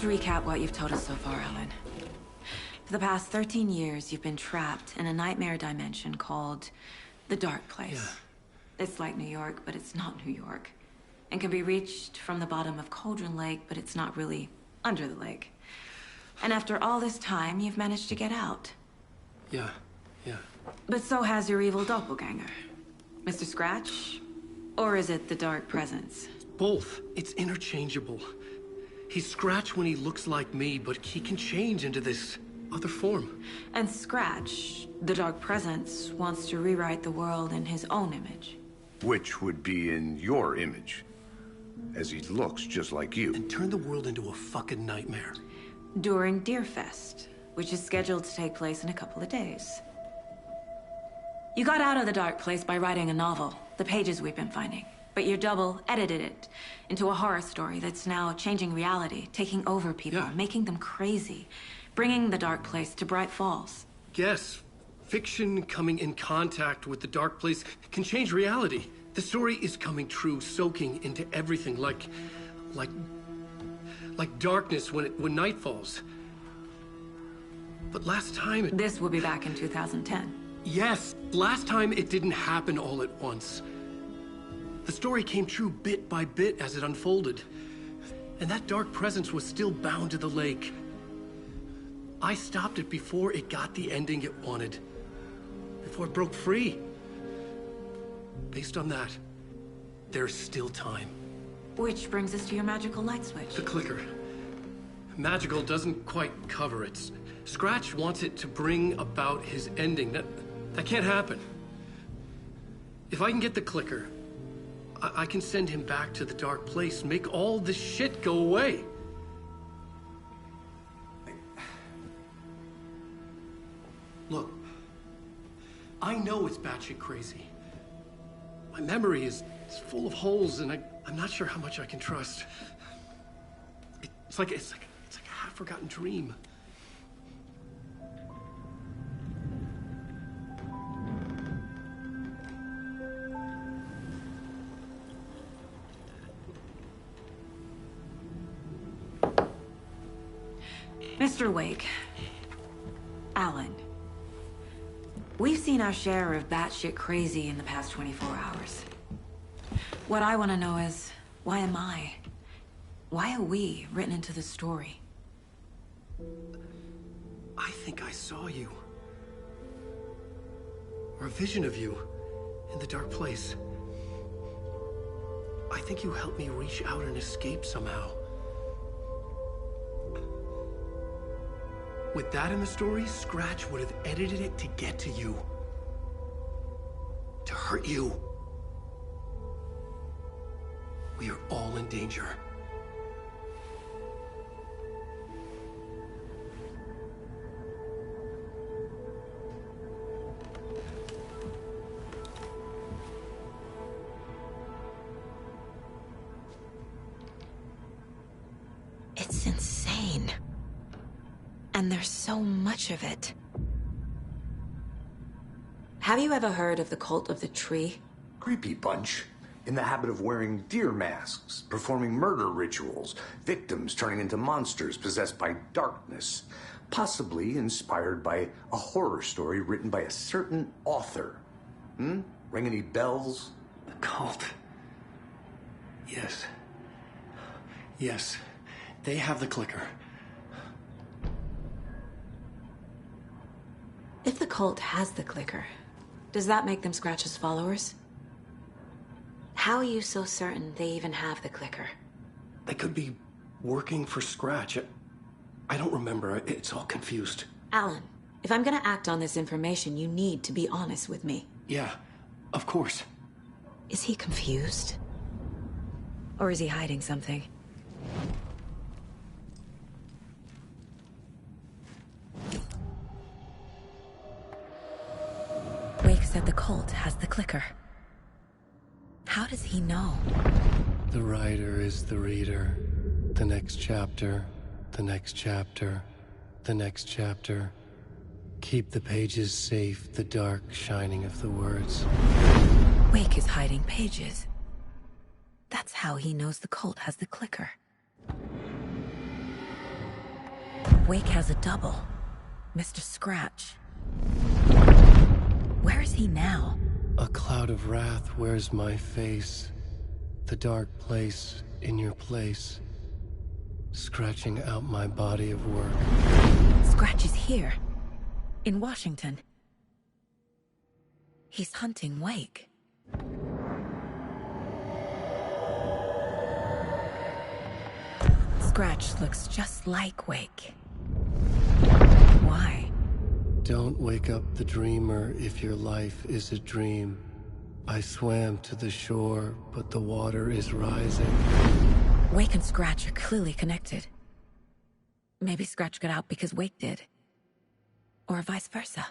Let's recap what you've told us so far, Alan. For the past 13 years, you've been trapped in a nightmare dimension called the Dark Place. Yeah. It's like New York, but it's not New York. And can be reached from the bottom of Cauldron Lake, but it's not really under the lake. And after all this time, you've managed to get out. Yeah. But so has your evil doppelganger. Mr. Scratch? Or is it the Dark Presence? Both. It's interchangeable. He's Scratch when he looks like me, but he can change into this other form. And Scratch, the Dark Presence, wants to rewrite the world in his own image. Which would be in your image, as he looks just like you. And turn the world into a fucking nightmare. During Deerfest, which is scheduled to take place in a couple of days. You got out of the Dark Place by writing a novel, the pages we've been finding. But your double edited it into a horror story that's now changing reality, taking over people, making them crazy, bringing the Dark Place to Bright Falls. Yes, fiction coming in contact with the Dark Place can change reality. The story is coming true, soaking into everything like darkness when night falls. But last time This will be back in 2010. Yes, last time it didn't happen all at once. The story came true bit by bit as it unfolded. And that dark presence was still bound to the lake. I stopped it before it got the ending it wanted. Before it broke free. Based on that, there's still time. Which brings us to your magical light switch. The clicker. Magical doesn't quite cover it. Scratch wants it to bring about his ending. That can't happen. If I can get the clicker, I can send him back to the Dark Place, make all this shit go away. Look, I know it's batshit crazy. My memory is full of holes, and I'm not sure how much I can trust. It's like a half-forgotten dream. Mr. Wake, Alan, we've seen our share of batshit crazy in the past 24 hours. What I want to know is, why am I? Why are we written into the story? I think I saw you. Or a vision of you in the Dark Place. I think you helped me reach out and escape somehow. With that in the story, Scratch would have edited it to get to you. To hurt you. We are all in danger. It's insane. And there's so much of it. Have you ever heard of the Cult of the Tree? Creepy bunch. In the habit of wearing deer masks, performing murder rituals, victims turning into monsters possessed by darkness, possibly inspired by a horror story written by a certain author. Ring any bells? The cult. Yes. They have the clicker. If the cult has the clicker, does that make them Scratch's followers? How are you so certain they even have the clicker? They could be working for Scratch. I don't remember. It's all confused. Alan, if I'm gonna act on this information, you need to be honest with me. Yeah, of course. Is he confused? Or is he hiding something? Wake said the cult has the clicker. How does he know? The writer is the reader. The next chapter, the next chapter, the next chapter. Keep the pages safe, the dark shining of the words. Wake is hiding pages. That's how he knows the cult has the clicker. Wake has a double. Mr. Scratch. Where is he now? A cloud of wrath wears my face. The dark place in your place. Scratching out my body of work. Scratch is here. In Washington. He's hunting Wake. Scratch looks just like Wake. Why? Don't wake up the dreamer if your life is a dream. I swam to the shore, but the water is rising. Wake and Scratch are clearly connected. Maybe Scratch got out because Wake did. Or vice versa.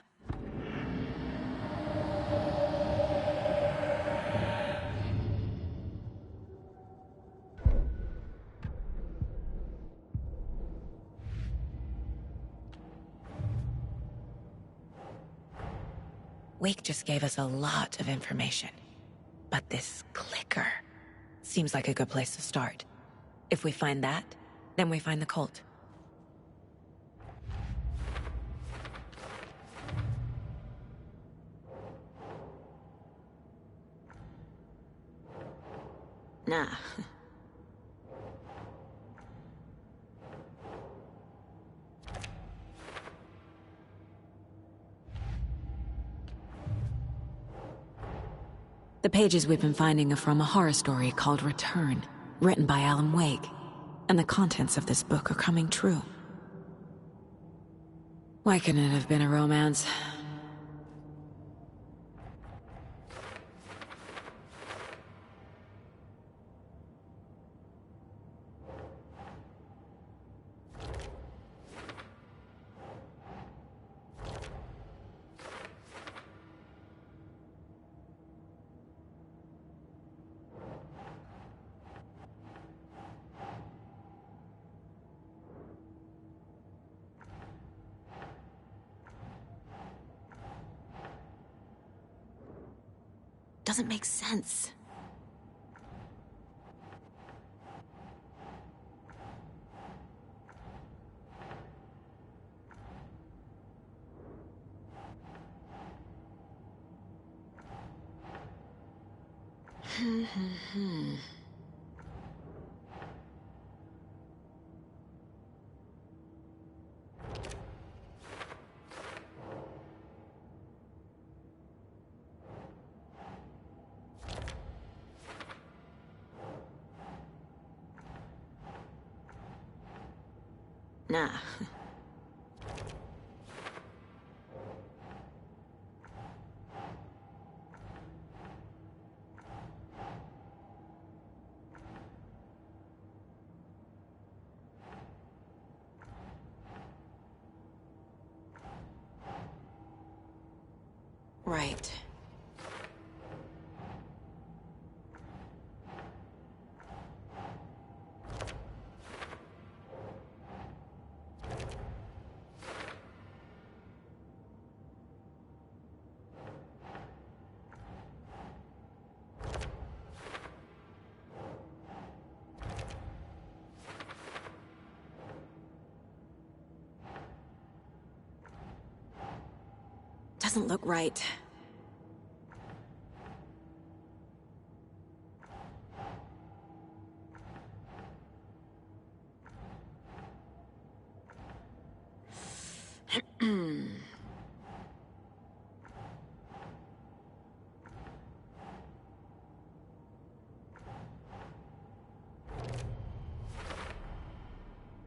Wake just gave us a lot of information. But this clicker seems like a good place to start. If we find that, then we find the cult. Nah. The pages we've been finding are from a horror story called Return, written by Alan Wake, and the contents of this book are coming true. Why couldn't it have been a romance? Doesn't make sense. Nah. Right. Doesn't look right.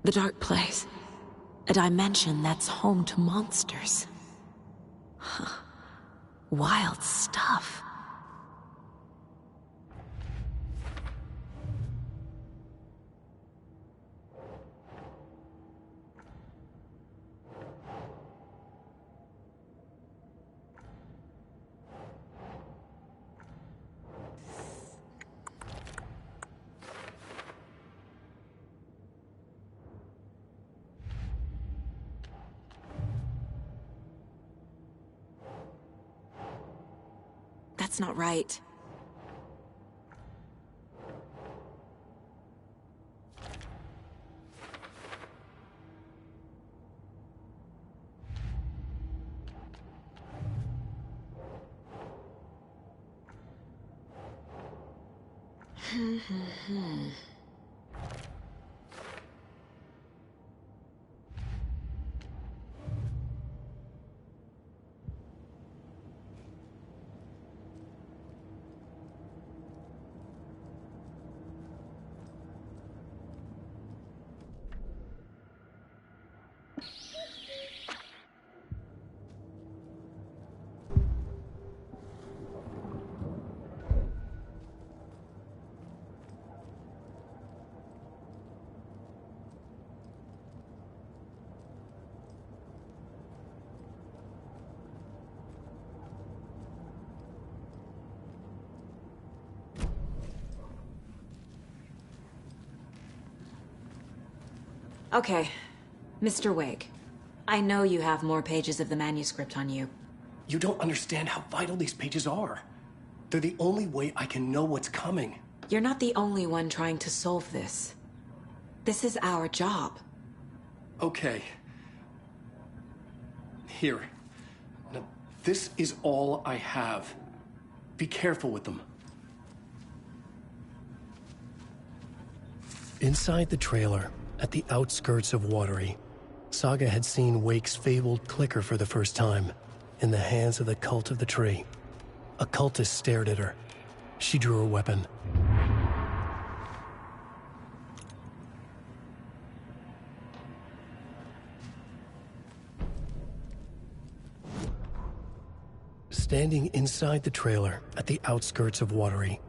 The dark place. A dimension that's home to monsters. Huh. Wild stuff. That's not right. Okay, Mr. Wake. I know you have more pages of the manuscript on you. You don't understand how vital these pages are. They're the only way I can know what's coming. You're not the only one trying to solve this. This is our job. Okay. Here. Now, this is all I have. Be careful with them. Inside the trailer, at the outskirts of Watery, Saga had seen Wake's fabled clicker for the first time, in the hands of the Cult of the Tree. A cultist stared at her. She drew her weapon. Standing inside the trailer, at the outskirts of Watery,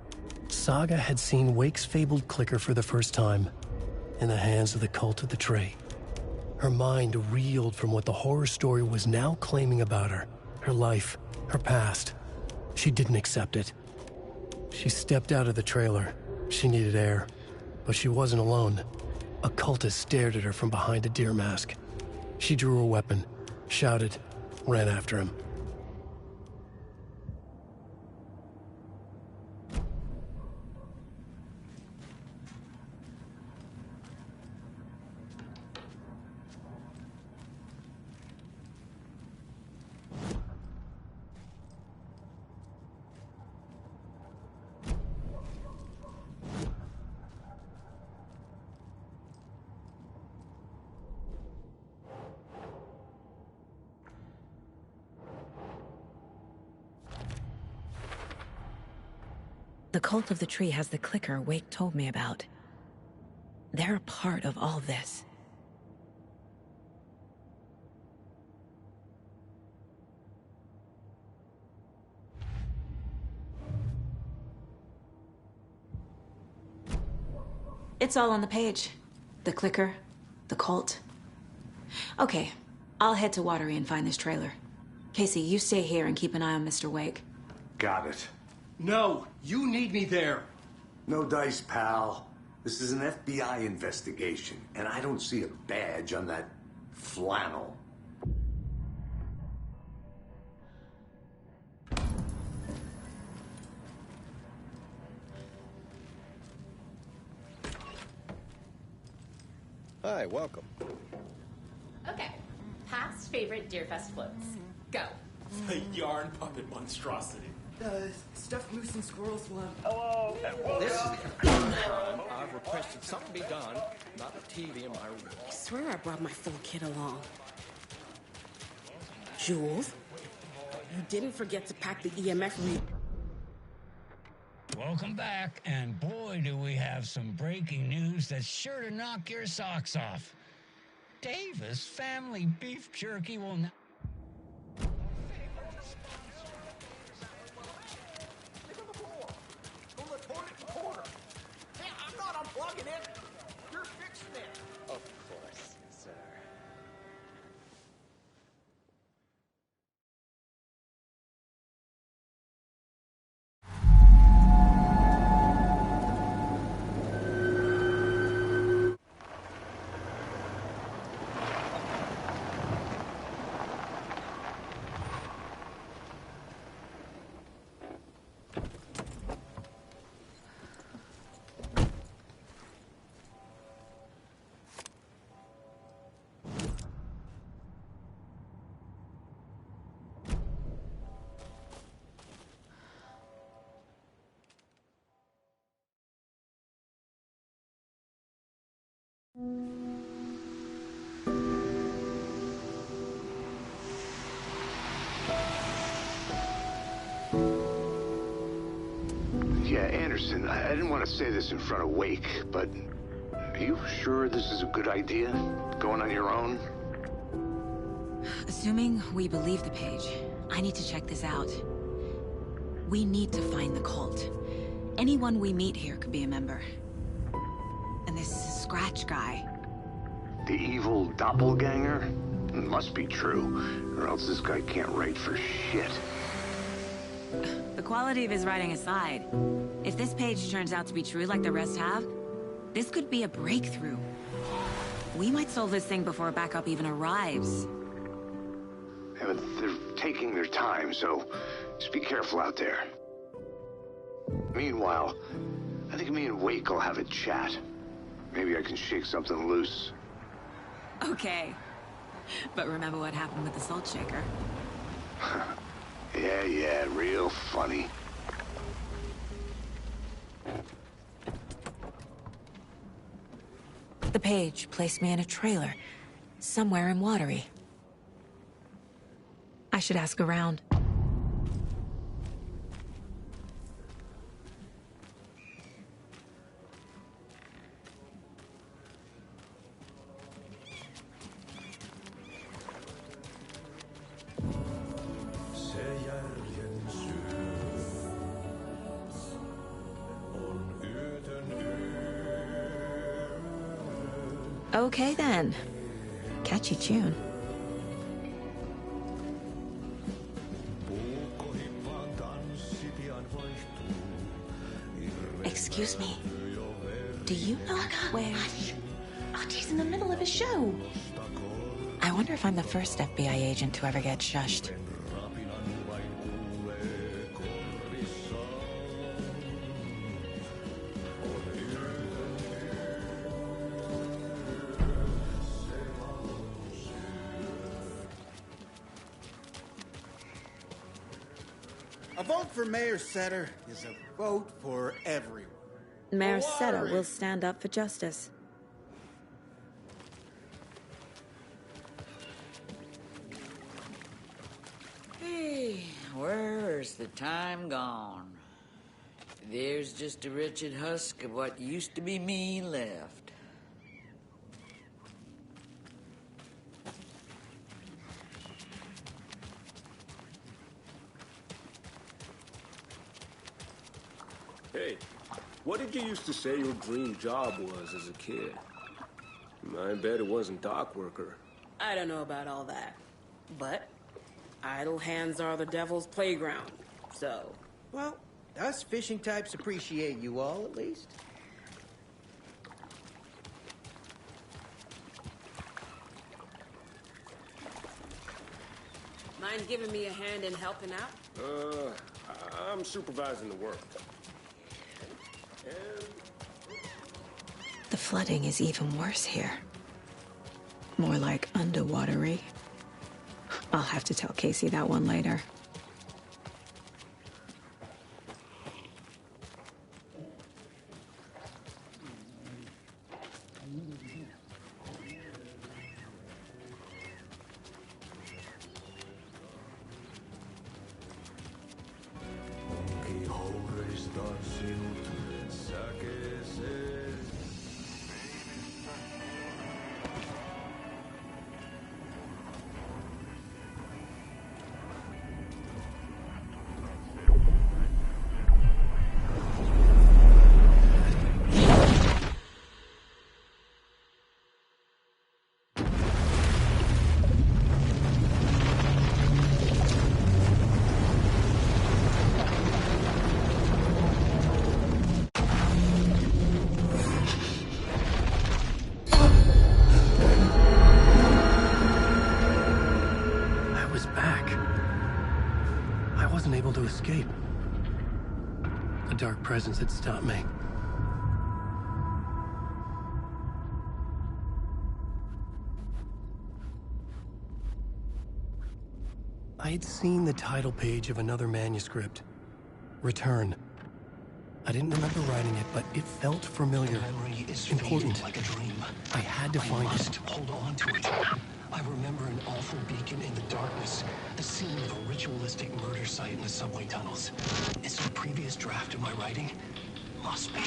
Saga had seen Wake's fabled clicker for the first time, in the hands of the Cult of the Tree. Her mind reeled from what the horror story was now claiming about her life, her past. She didn't accept it. She stepped out of the trailer. She needed air, but she wasn't alone. A cultist stared at her from behind a deer mask. She drew her weapon, shouted, ran after him. The Cult of the Tree has the clicker Wake told me about. They're a part of all this. It's all on the page. The clicker, the cult. Okay, I'll head to Watery and find this trailer. Casey, you stay here and keep an eye on Mr. Wake. Got it. No, you need me there. No dice, pal. This is an FBI investigation, and I don't see a badge on that flannel. Hi, welcome. Okay. Past favorite Deerfest floats. Go. The yarn puppet monstrosity. Stuffed moose and squirrels one. This is the third time I've requested something be done about the TV in my room. I swear I brought my full kit along. Jules, you didn't forget to pack the EMF read. Welcome back, and boy, do we have some breaking news that's sure to knock your socks off. Davis Family Beef Jerky will now... I'm not unplugging it. You're fixing it. Of course, sir. Anderson, I didn't want to say this in front of Wake, but are you sure this is a good idea? Going on your own? Assuming we believe the page, I need to check this out. We need to find the cult. Anyone we meet here could be a member. And this Scratch guy. The evil doppelganger? It must be true, or else this guy can't write for shit. The quality of his writing aside, if this page turns out to be true like the rest have, this could be a breakthrough. We might solve this thing before a backup even arrives. Yeah, but they're taking their time, so just be careful out there. Meanwhile, I think me and Wake will have a chat. Maybe I can shake something loose. Okay. But remember what happened with the salt shaker? Yeah, real funny. The page placed me in a trailer, somewhere in Watery. I should ask around. Okay then. Catchy tune. Excuse me. Do you know where... Archie's in the middle of a show. I wonder if I'm the first FBI agent to ever get shushed. A vote for Mayor Setter is a vote for everyone. Mayor Seta will stand up for justice. Hey, where's the time gone? There's just a wretched husk of what used to be me left. Hey, what did you used to say your dream job was as a kid? I bet it wasn't dock worker. I don't know about all that. But idle hands are the devil's playground, so... Well, us fishing types appreciate you all, at least. Mind giving me a hand in helping out? I'm supervising the work. The flooding is even worse here. More like underwatery. I'll have to tell Casey that one later. To escape. A dark presence had stopped me. I had seen the title page of another manuscript. Return. I didn't remember writing it, but it felt familiar. Memory is important. Like a dream. I had to find it. I must hold on to it. I remember an awful beacon in the darkness, the scene of a ritualistic murder site in the subway tunnels. It's a previous draft of my writing, must be.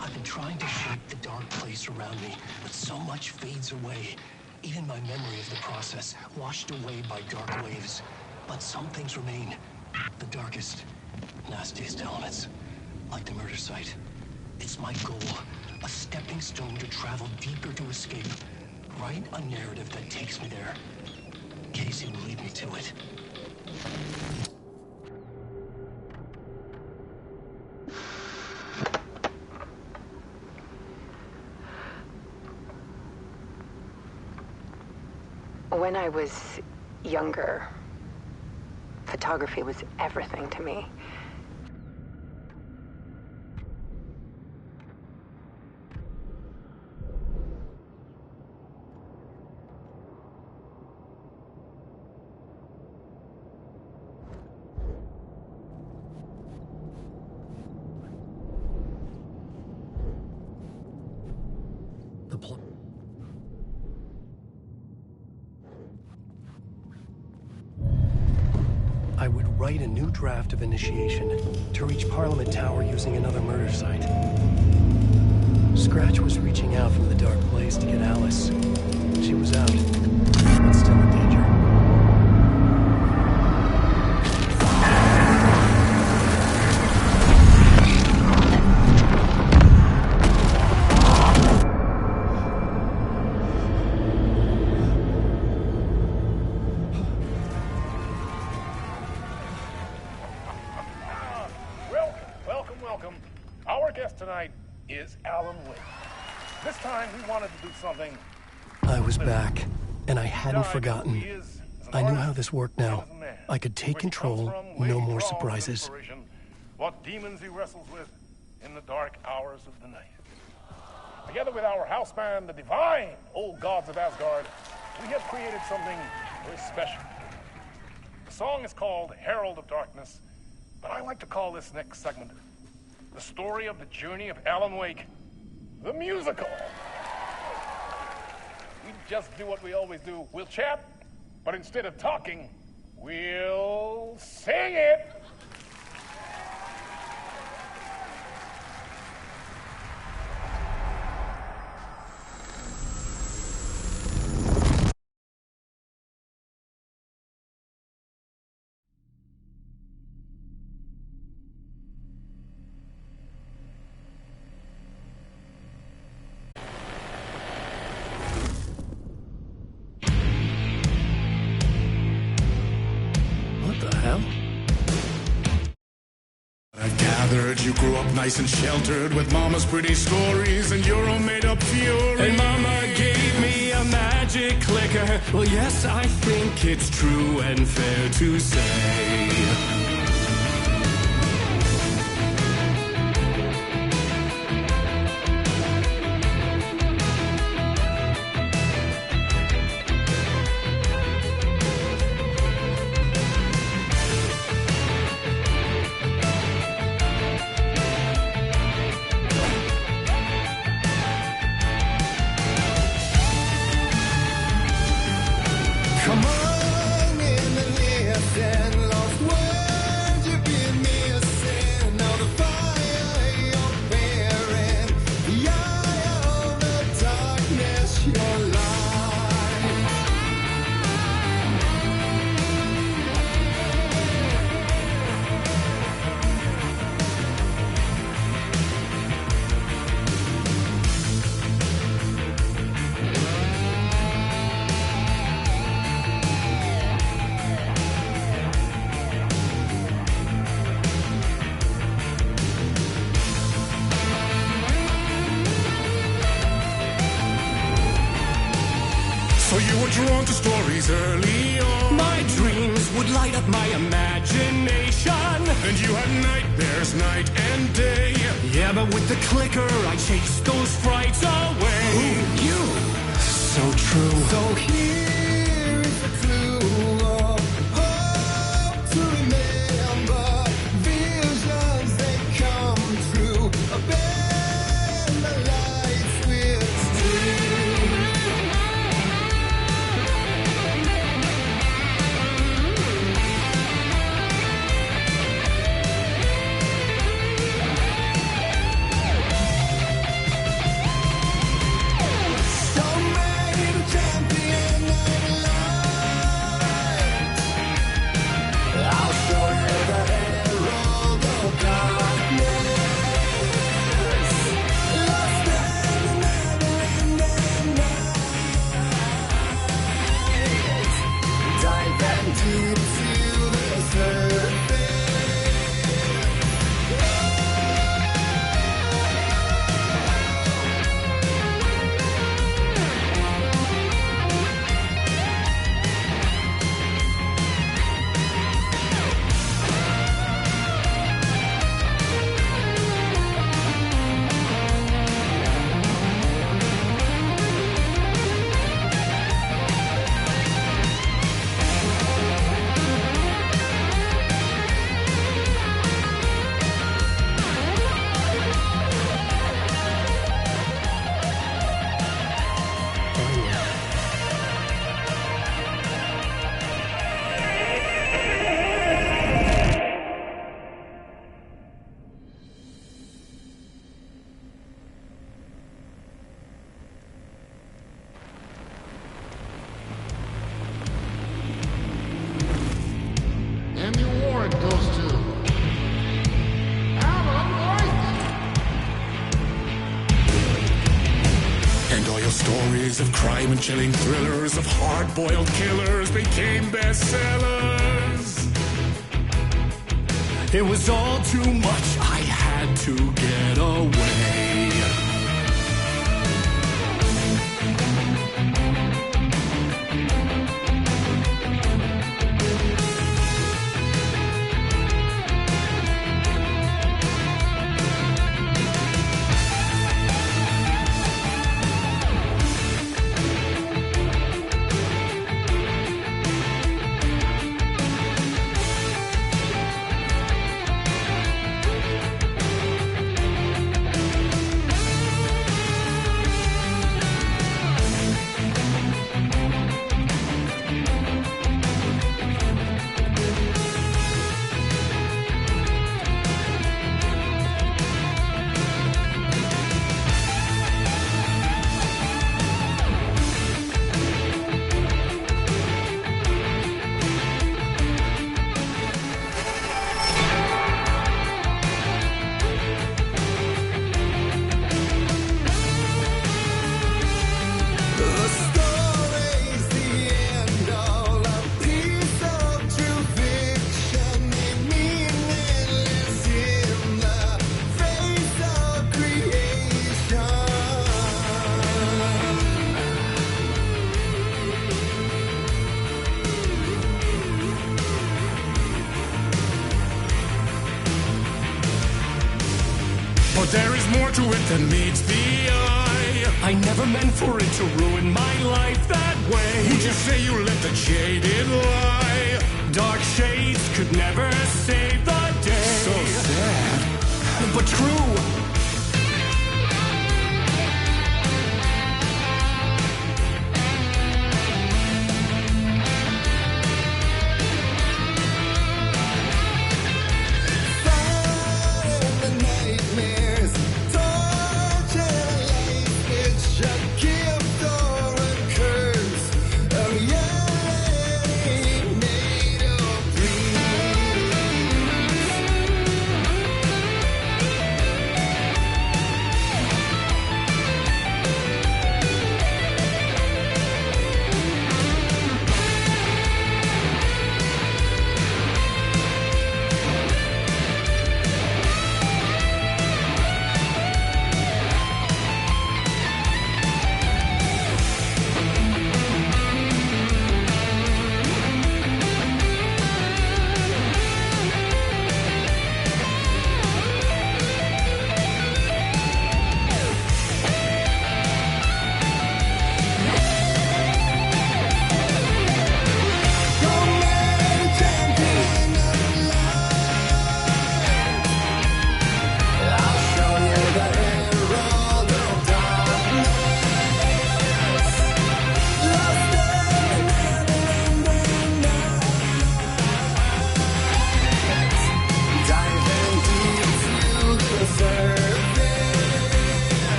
I've been trying to shape the dark place around me, but so much fades away. Even my memory of the process, washed away by dark waves. But some things remain. The darkest, nastiest elements, like the murder site. It's my goal, a stepping stone to travel deeper to escape. Write a narrative that takes me there. Casey will lead me to it. When I was younger, photography was everything to me. I would write a new draft of initiation to reach Parliament Tower using another murder site. Scratch was reaching out from the dark place to get Alice. She was out, but still in danger. Welcome. Our guest tonight is Alan Wake. This time we wanted to do something. I was back, and I hadn't forgotten. I knew how this worked now. I could take control, no more surprises. What demons he wrestles with in the dark hours of the night. Together with our house band, the divine old gods of Asgard, we have created something very special. The song is called Herald of Darkness, but I like to call this next segment the story of the journey of Alan Wake, the musical. We just do what we always do. We'll chat, but instead of talking, we'll sing it. You grew up nice and sheltered with mama's pretty stories and your own made-up fury. And mama gave me a magic clicker. Well, yes, I think it's true and fair to say. Drawn to stories early on. My dreams would light up my imagination. And you had nightmares night and day. Yeah, but with the clicker I chased those frights away. Ooh, you, so true. So here is a clue of hope to remember. Visions, they come true. Bend the lights with steel. spine-chilling thrillers of hard-boiled killers became bestsellers. It was all too much, I had to get away. But there is more to it than meets the eye. I never meant for it to ruin my life that way. Would you say you let the jaded lie? Dark shades could never save the day. So sad, but true.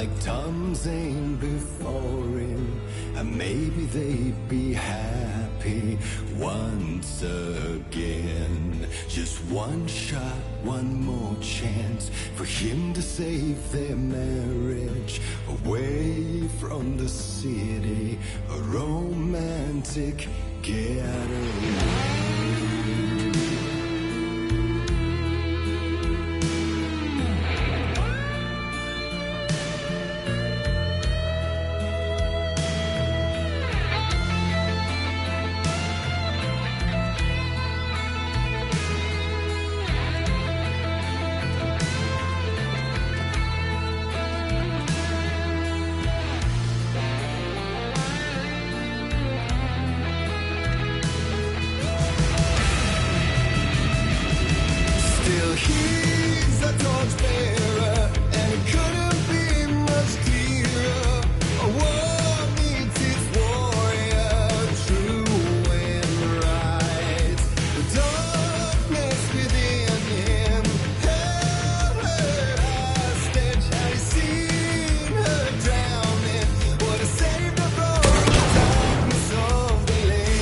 like Tom's ain't before him, and maybe they'd be happy once again. Just one shot, one more chance for him to save their marriage, away from the city, a romantic getaway. He's a torchbearer, and it couldn't be much clearer. A war meets its warrior, true and right. The darkness within him held her hostage. Had he seen her drowning, would have saved her from the darkness of the lake.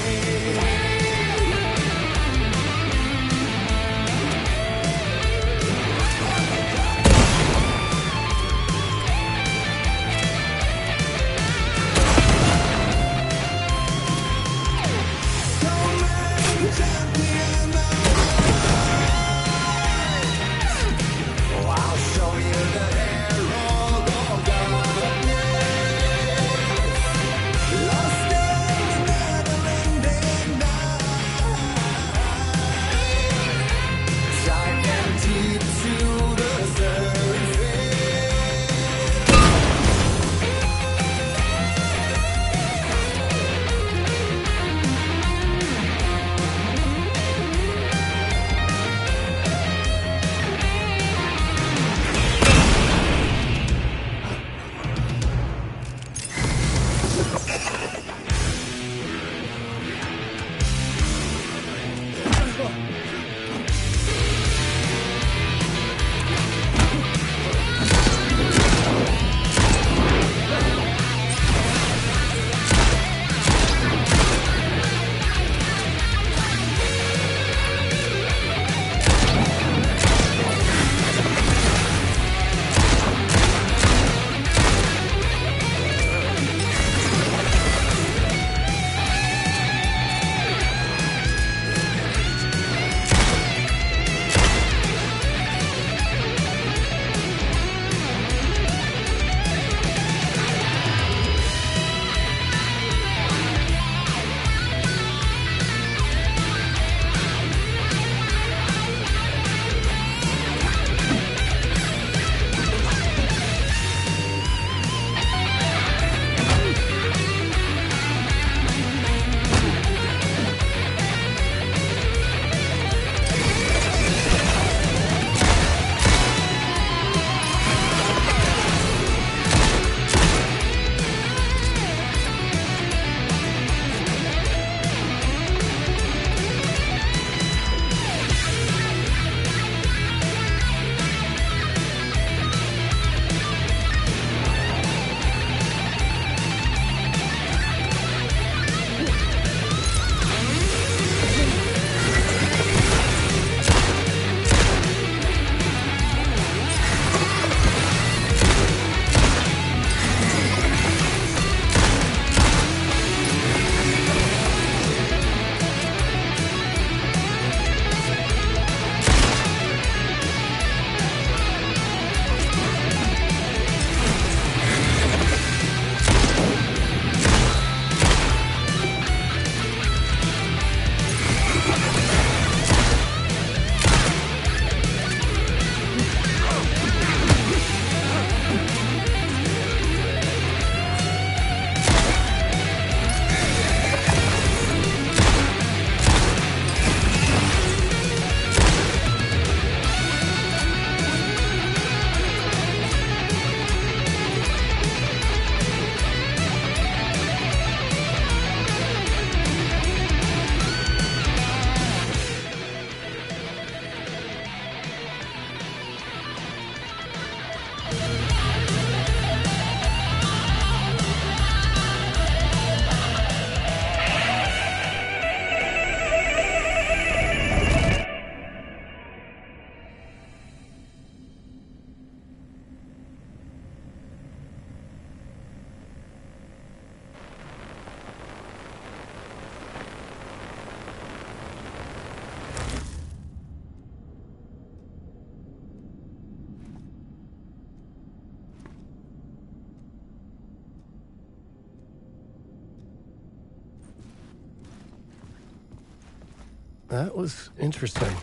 That was interesting.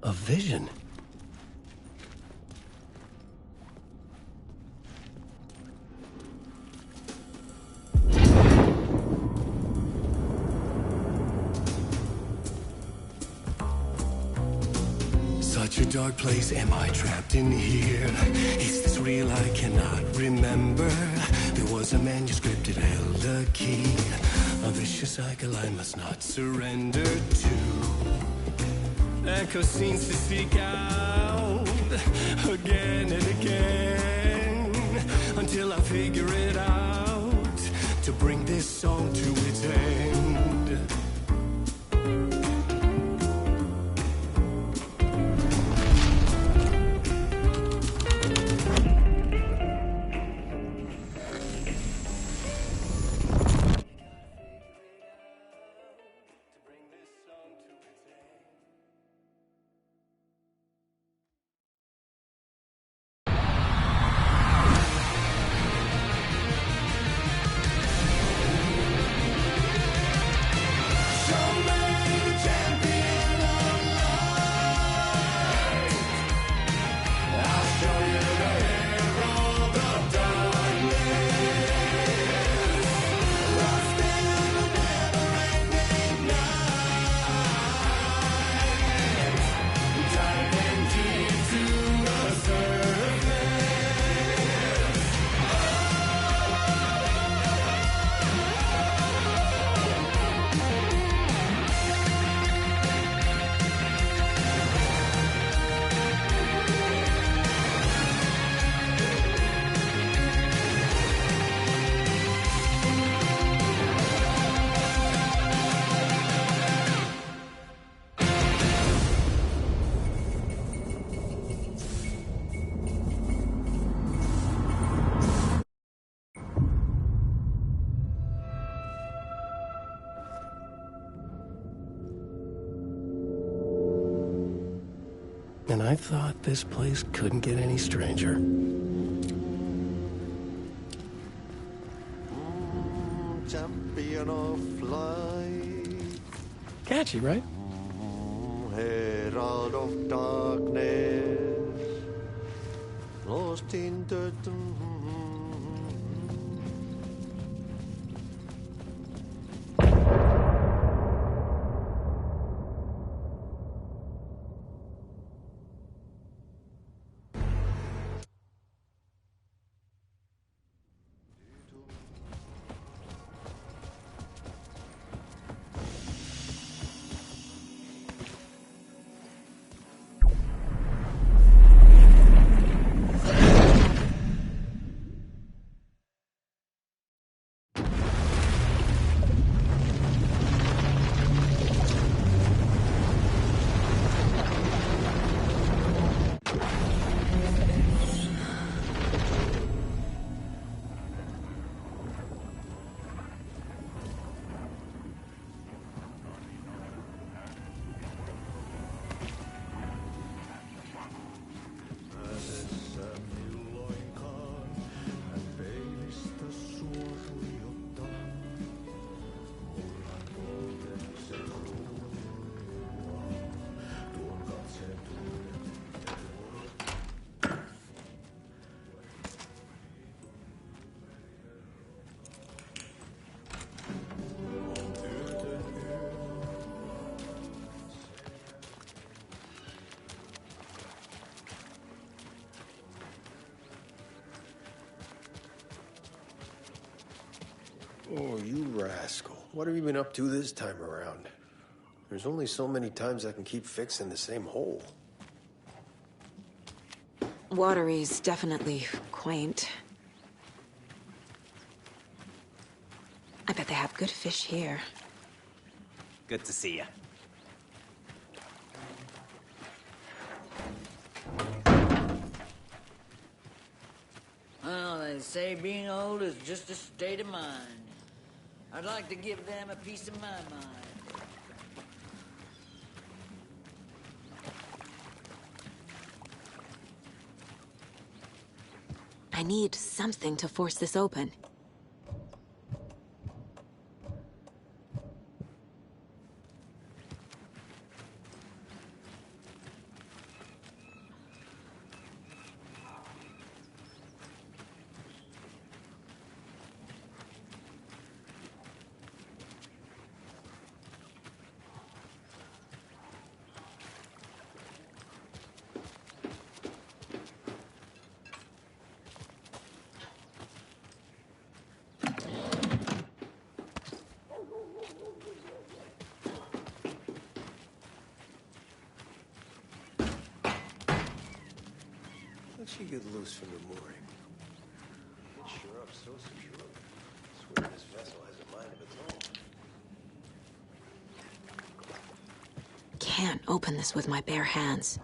A vision. Such a dark place, am I trapped in here? Is this real? I cannot remember. There was a manuscript, it held a key. A vicious cycle I must not surrender to. Echo scenes to seek out again and again until I figure it out to bring this song to its end. And I thought this place couldn't get any stranger. Champion of light. Catchy, right? Herald of darkness. Lost in the... Oh, you rascal. What have you been up to this time around? There's only so many times I can keep fixing the same hole. Watery's definitely quaint. I bet they have good fish here. Good to see you. Well, they say being old is just a state of mind. I'd like to give them a piece of my mind. I need something to force this open. she get loose from the mooring? It's sure up so secure. I swear this vessel has a mind of its own. Can't open this with my bare hands.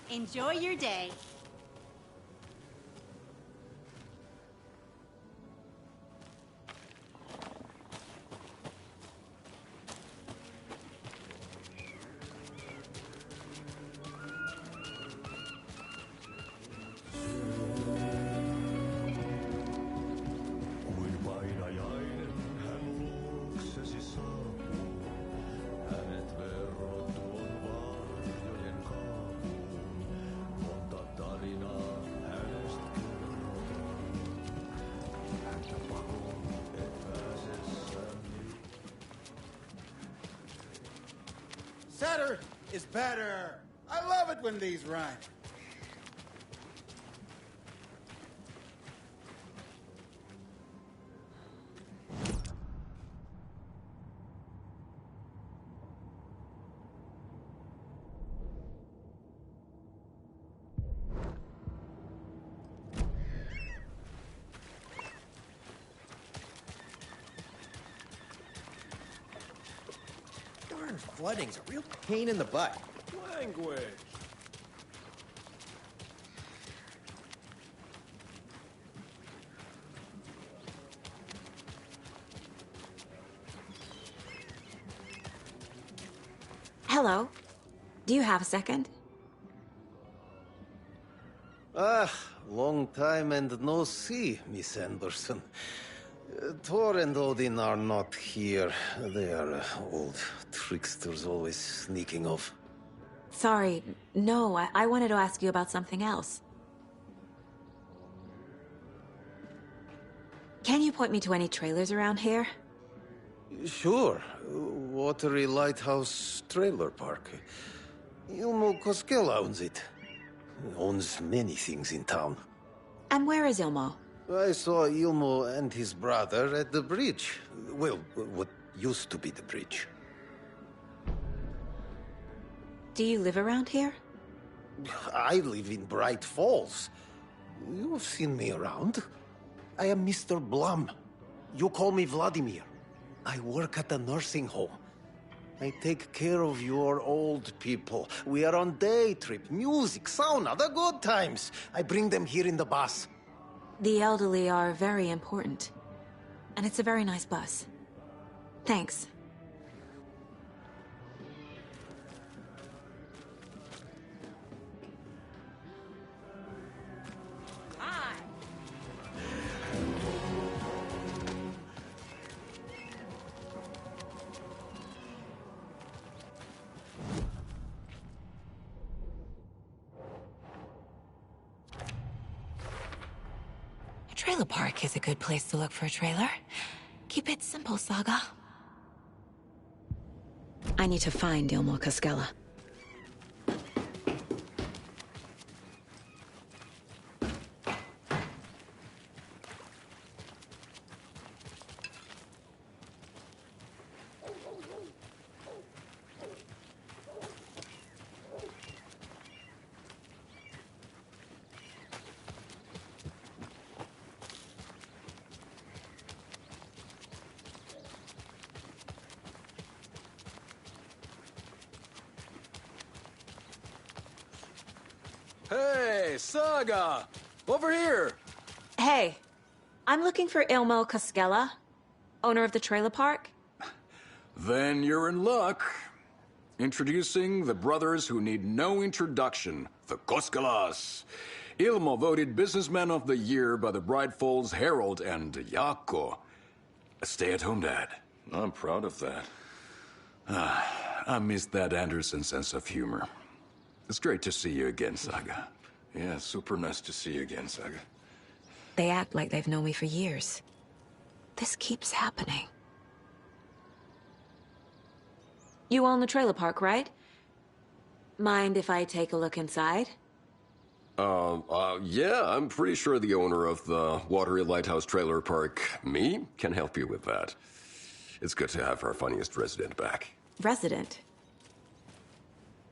Enjoy your day. Kuin painajainen hän luoksesi saapuu. Hänet verrotuon varjojen kaapuun. Monta tarinaa hänestä kerrotaan. Häntä pakoon et pääsessäni. Setter is better. I love it when these rhyme. Darn flooding's a real pain in the butt. Language. Hello. Do you have a second? Ah, long time and no see, Miss Anderson. Thor and Odin are not here. They are old tricksters always sneaking off. Sorry. No, I wanted to ask you about something else. Can you point me to any trailers around here? Sure. Watery Lighthouse Trailer Park. Ilmo Koskela owns it. Owns many things in town. And where is Ilmo? I saw Ilmo and his brother at the bridge. Well, what used to be the bridge. Do you live around here? I live in Bright Falls. You've seen me around. I am Mr. Blum. You call me Vladimir. I work at a nursing home. I take care of your old people. We are on day trip, music, sauna, the good times. I bring them here in the bus. The elderly are very important. And it's a very nice bus. Thanks. Trailer park is a good place to look for a trailer. Keep it simple, Saga. I need to find Ilmo Koskela. Hey, Saga! Over here! Hey, I'm looking for Ilmo Koskela, owner of the trailer park. Then you're in luck. Introducing the brothers who need no introduction, the Koskalas. Ilmo voted Businessman of the Year by the Bright Falls Herald, and Jaakko, a stay-at-home dad. I'm proud of that. I missed that Anderson sense of humor. It's great to see you again, Saga. Yeah, super nice to see you again, Saga. They act like they've known me for years. This keeps happening. You own the trailer park, right? Mind if I take a look inside? Yeah, I'm pretty sure the owner of the Watery Lighthouse Trailer Park, me, can help you with that. It's good to have our funniest resident back. Resident?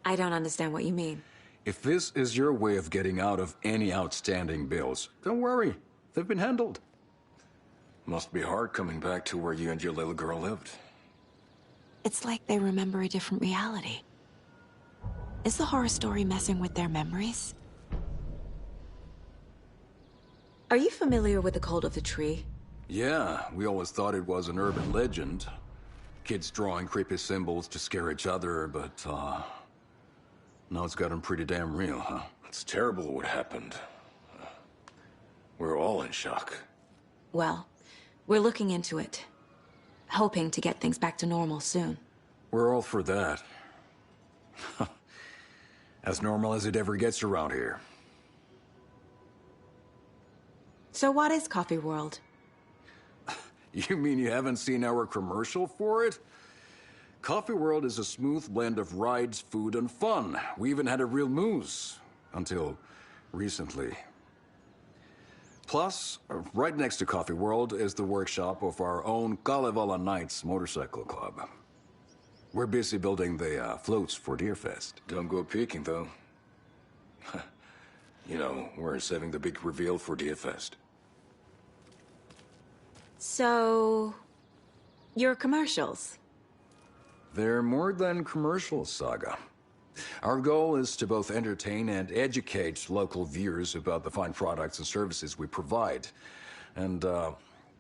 I don't understand what you mean. If this is your way of getting out of any outstanding bills, don't worry. They've been handled. Must be hard coming back to where you and your little girl lived. It's like they remember a different reality. Is the horror story messing with their memories? Are you familiar with the Cult of the Tree? Yeah, we always thought it was an urban legend. Kids drawing creepy symbols to scare each other, but, now it's gotten pretty damn real, huh? It's terrible what happened. We're all in shock. Well, we're looking into it. Hoping to get things back to normal soon. We're all for that. As normal as it ever gets around here. So what is Coffee World? You mean you haven't seen our commercial for it? Coffee World is a smooth blend of rides, food, and fun. We even had a real moose. Until recently. Plus, right next to Coffee World is the workshop of our own Kalevala Knights Motorcycle Club. We're busy building the floats for Deerfest. Don't go peeking, though. You know, we're saving the big reveal for Deerfest. So... your commercials? They're more than commercials, Saga. Our goal is to both entertain and educate local viewers about the fine products and services we provide. And,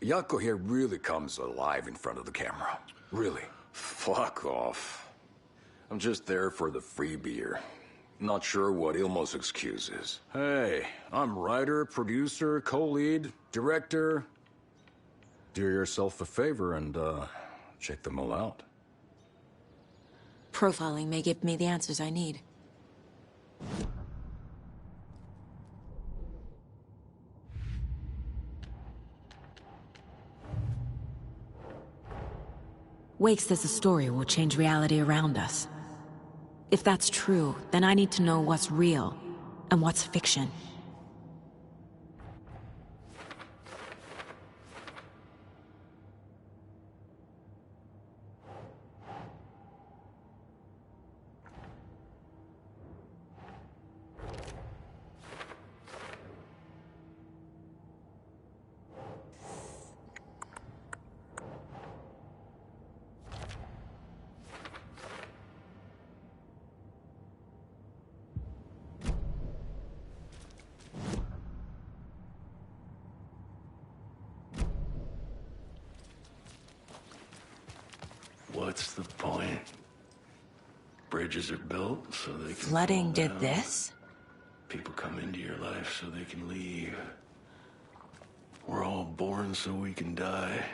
Jaakko here really comes alive in front of the camera. Really. Fuck off. I'm just there for the free beer. Not sure what Ilmo's excuse is. Hey, I'm writer, producer, co-lead, director. Do yourself a favor and, check them all out. Profiling may give me the answers I need. Wake says the story will change reality around us. If that's true, then I need to know what's real and what's fiction. What's the point? Bridges are built so they can Flooding fall did down. this? People come into your life so they can leave. We're all born so we can die.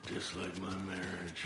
Just like my marriage.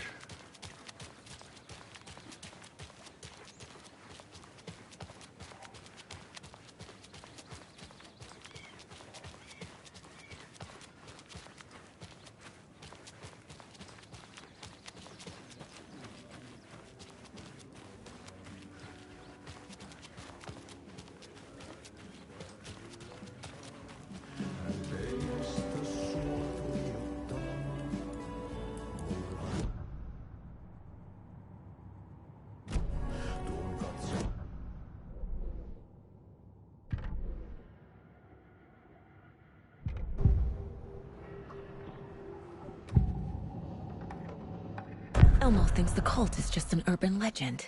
Elmo thinks the cult is just an urban legend.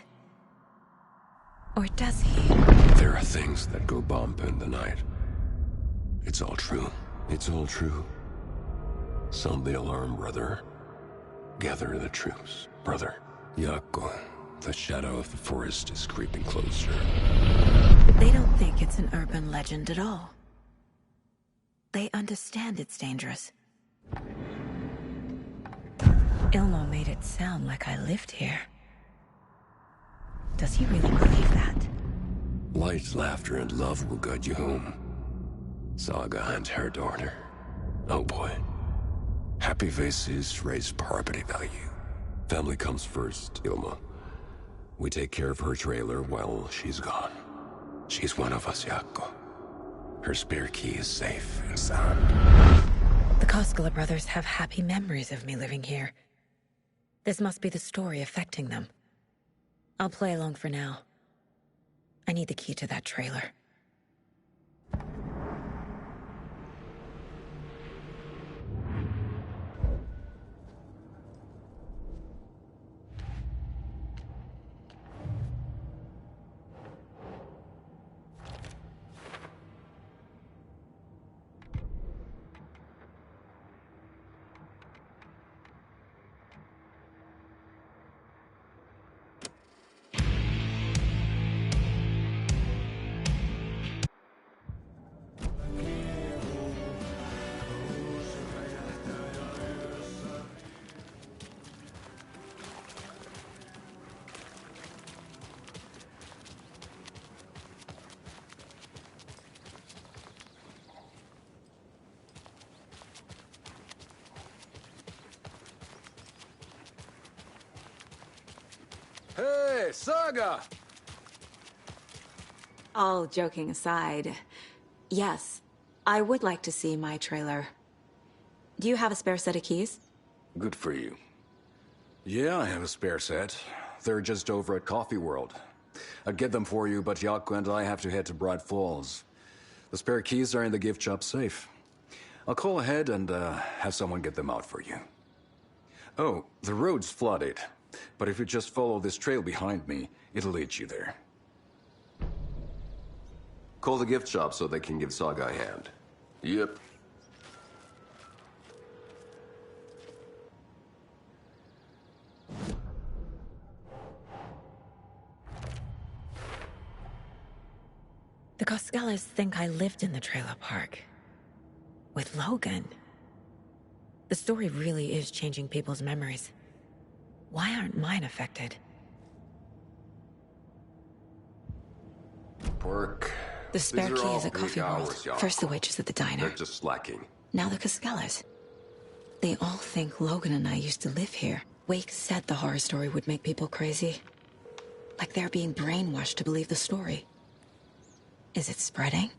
Or does he? There are things that go bump in the night. It's all true. It's all true. Sound the alarm, brother. Gather the troops, brother. Yako, the shadow of the forest is creeping closer. They don't think it's an urban legend at all. They understand it's dangerous. Ilmo made it sound like I lived here. Does he really believe that? Light, laughter, and love will guide you home. Saga and her daughter. Oh boy. Happy faces raise property value. Family comes first, Ilma. We take care of her trailer while she's gone. She's one of us, Yako. Her spare key is safe and sound. The Koskela brothers have happy memories of me living here. This must be the story affecting them. I'll play along for now. I need the key to that trailer. Hey, Saga! All joking aside, yes, I would like to see my trailer. Do you have a spare set of keys? Good for you. Yeah, I have a spare set. They're just over at Coffee World. I'd get them for you, but Yako and I have to head to Bright Falls. The spare keys are in the gift shop safe. I'll call ahead and have someone get them out for you. Oh, the road's flooded, but if you just follow this trail behind me, it'll lead you there. Call the gift shop so they can give Saga a hand. Yep. The Koskelas think I lived in the trailer park. With Logan. The story really is changing people's memories. Why aren't mine affected? Pork. The spare These are key all is at big Coffee World. hours, Yako. First the waitress at the diner. They're just slacking. Now the Koskelas. They all think Logan and I used to live here. Wake said the horror story would make people crazy. Like they're being brainwashed to believe the story. Is it spreading?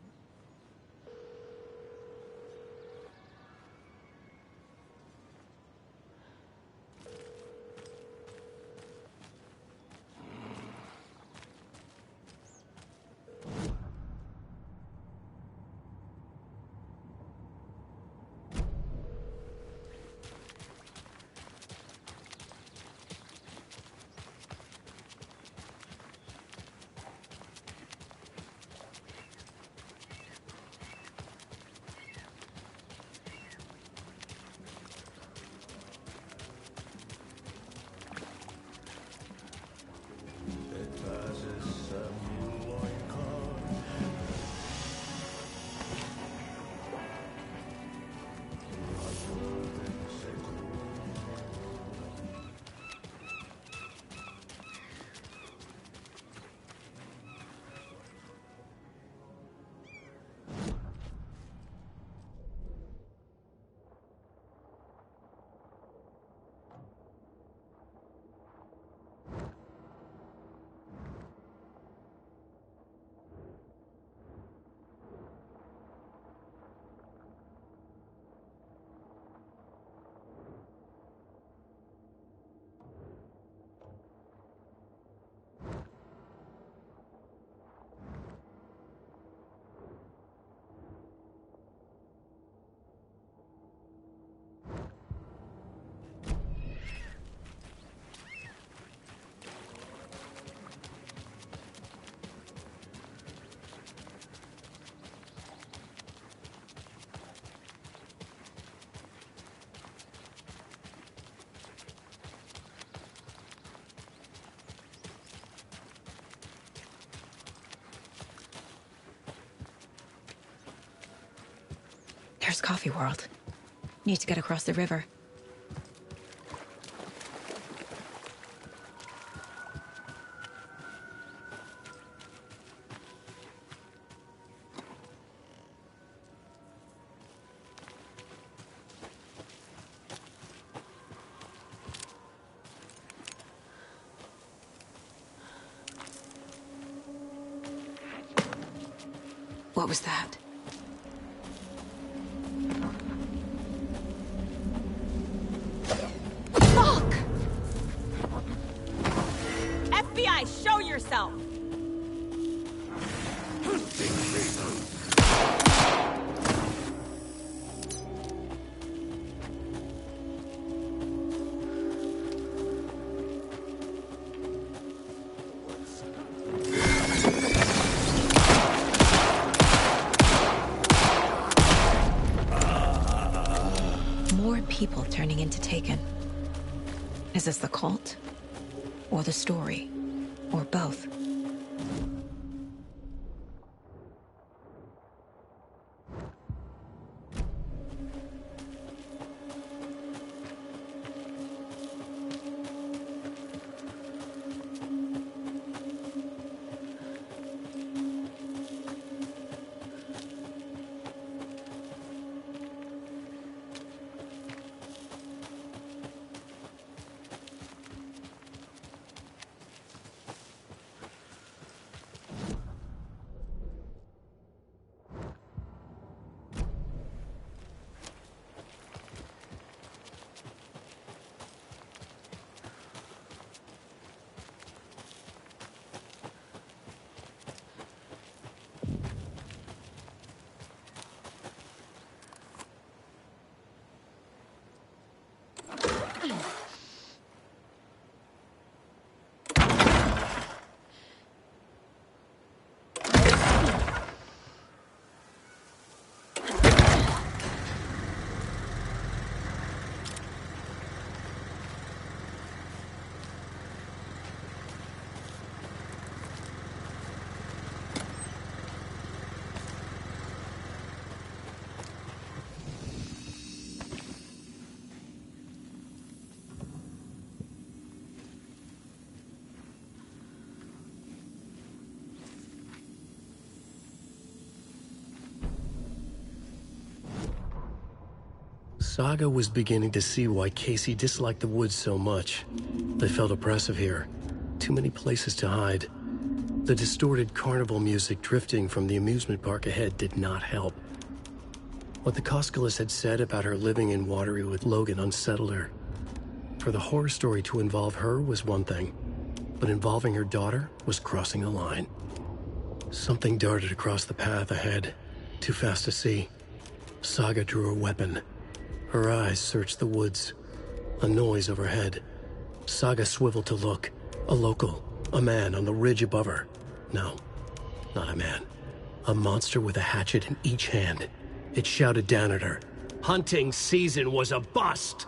There's Coffee World. Need to get across the river. What was that? Fuck! FBI, show yourself! More people turning into Taken. Is this the cult? Or the story? Or both? Saga was beginning to see why Casey disliked the woods so much. They felt oppressive here. Too many places to hide. The distorted carnival music drifting from the amusement park ahead did not help. What the Koskelis had said about her living in Watery with Logan unsettled her. For the horror story to involve her was one thing, but involving her daughter was crossing the line. Something darted across the path ahead, too fast to see. Saga drew her weapon. Her eyes searched the woods. A noise overhead. Saga swiveled to look. A local. A man on the ridge above her. No, not a man. A monster with a hatchet in each hand. It shouted down at her. Hunting season was a bust!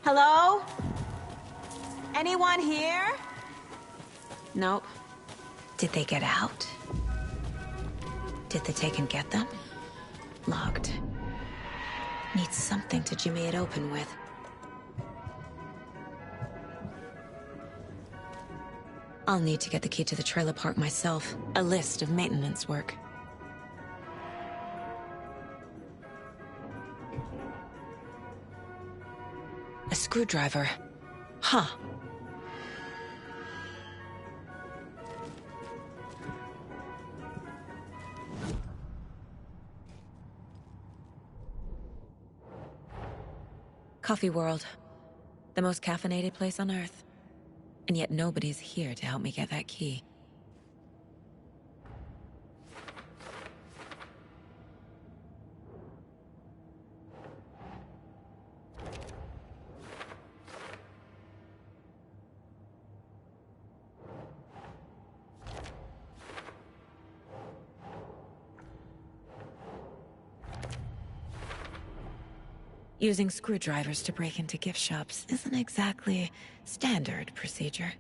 Hello? Anyone here? Nope. Did they get out? Did they take and get them? Locked. Need something to jimmy it open with. I'll need to get the key to the trailer park myself. A list of maintenance work. A screwdriver. Huh. Coffee World. The most caffeinated place on Earth. And yet nobody's here to help me get that key. Using screwdrivers to break into gift shops isn't exactly standard procedure.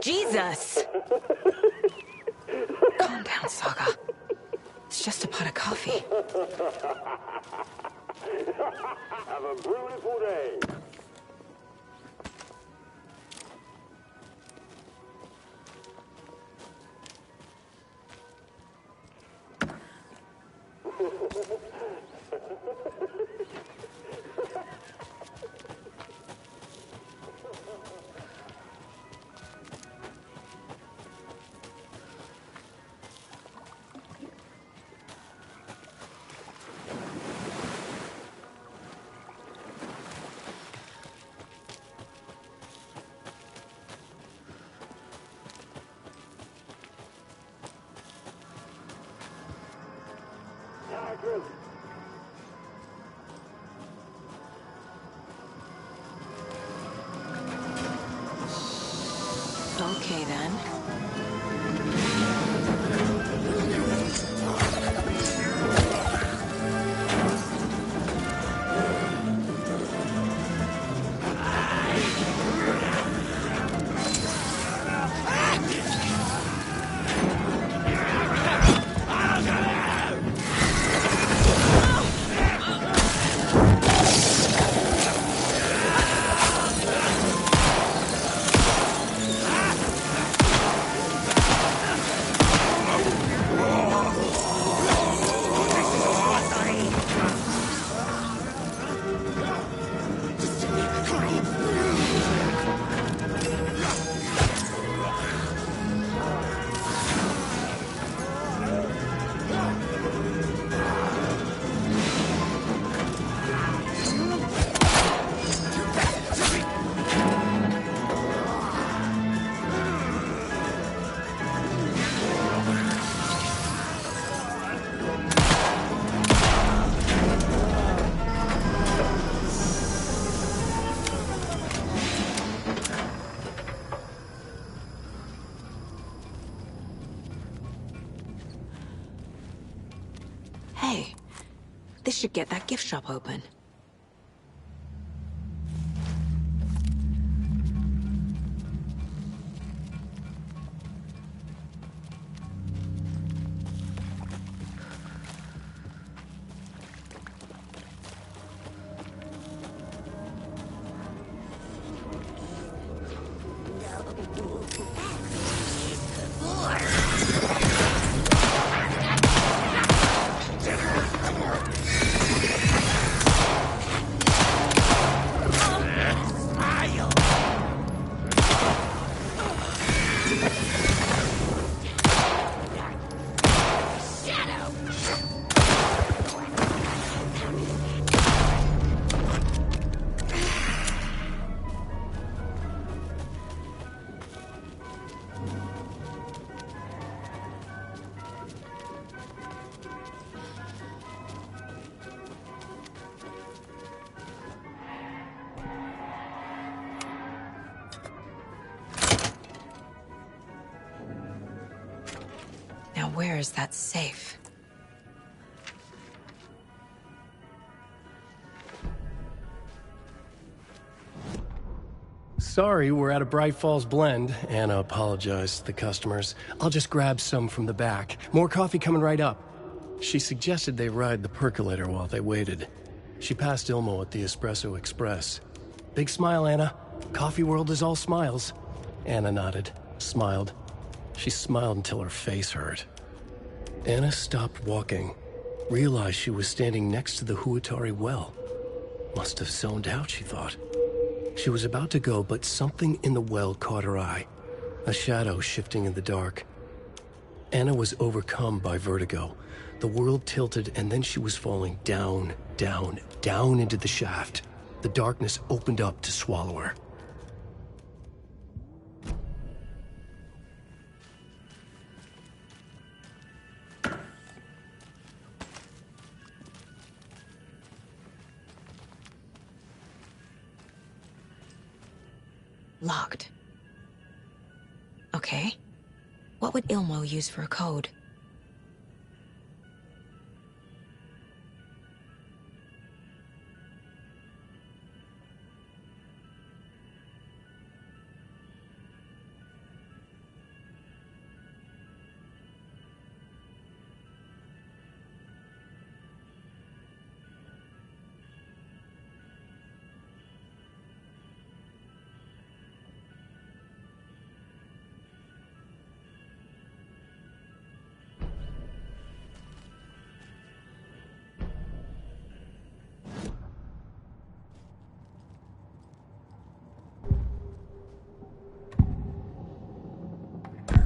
Jesus! Calm down, Saga. It's just a pot of coffee. Have a beautiful day. Okay, then. should get that gift shop open. Now where is that safe? Sorry, we're at a Bright Falls blend. Anna apologized to the customers. I'll just grab some from the back. More coffee coming right up. She suggested they ride the percolator while they waited. She passed Ilmo at the Espresso Express. Big smile, Anna. Coffee world is all smiles. Anna nodded, smiled. She smiled until her face hurt. Anna stopped walking, realized she was standing next to the Huatari well. Must have zoned out, she thought. She was about to go, but something in the well caught her eye. A shadow shifting in the dark. Anna was overcome by vertigo. The world tilted, and then she was falling down, down, down into the shaft. The darkness opened up to swallow her. Locked. Okay. What would Ilmo use for a code?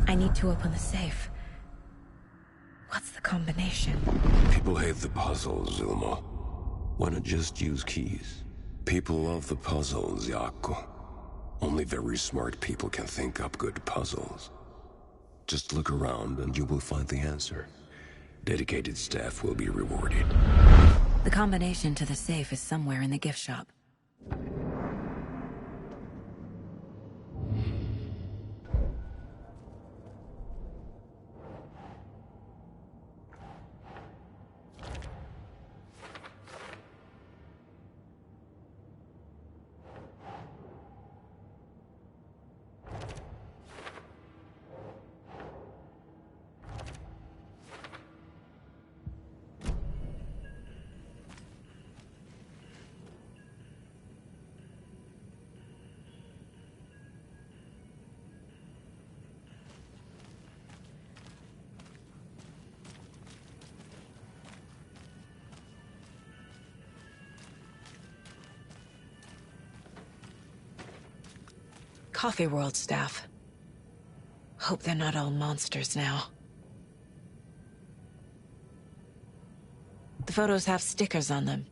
I need to open the safe. What's the combination? People hate the puzzles, Ilmo. Why not just use keys? People love the puzzles, Yaku. Only very smart people can think up good puzzles. Just look around and you will find the answer. Dedicated staff will be rewarded. The combination to the safe is somewhere in the gift shop. Coffee World staff. Hope they're not all monsters now. The photos have stickers on them.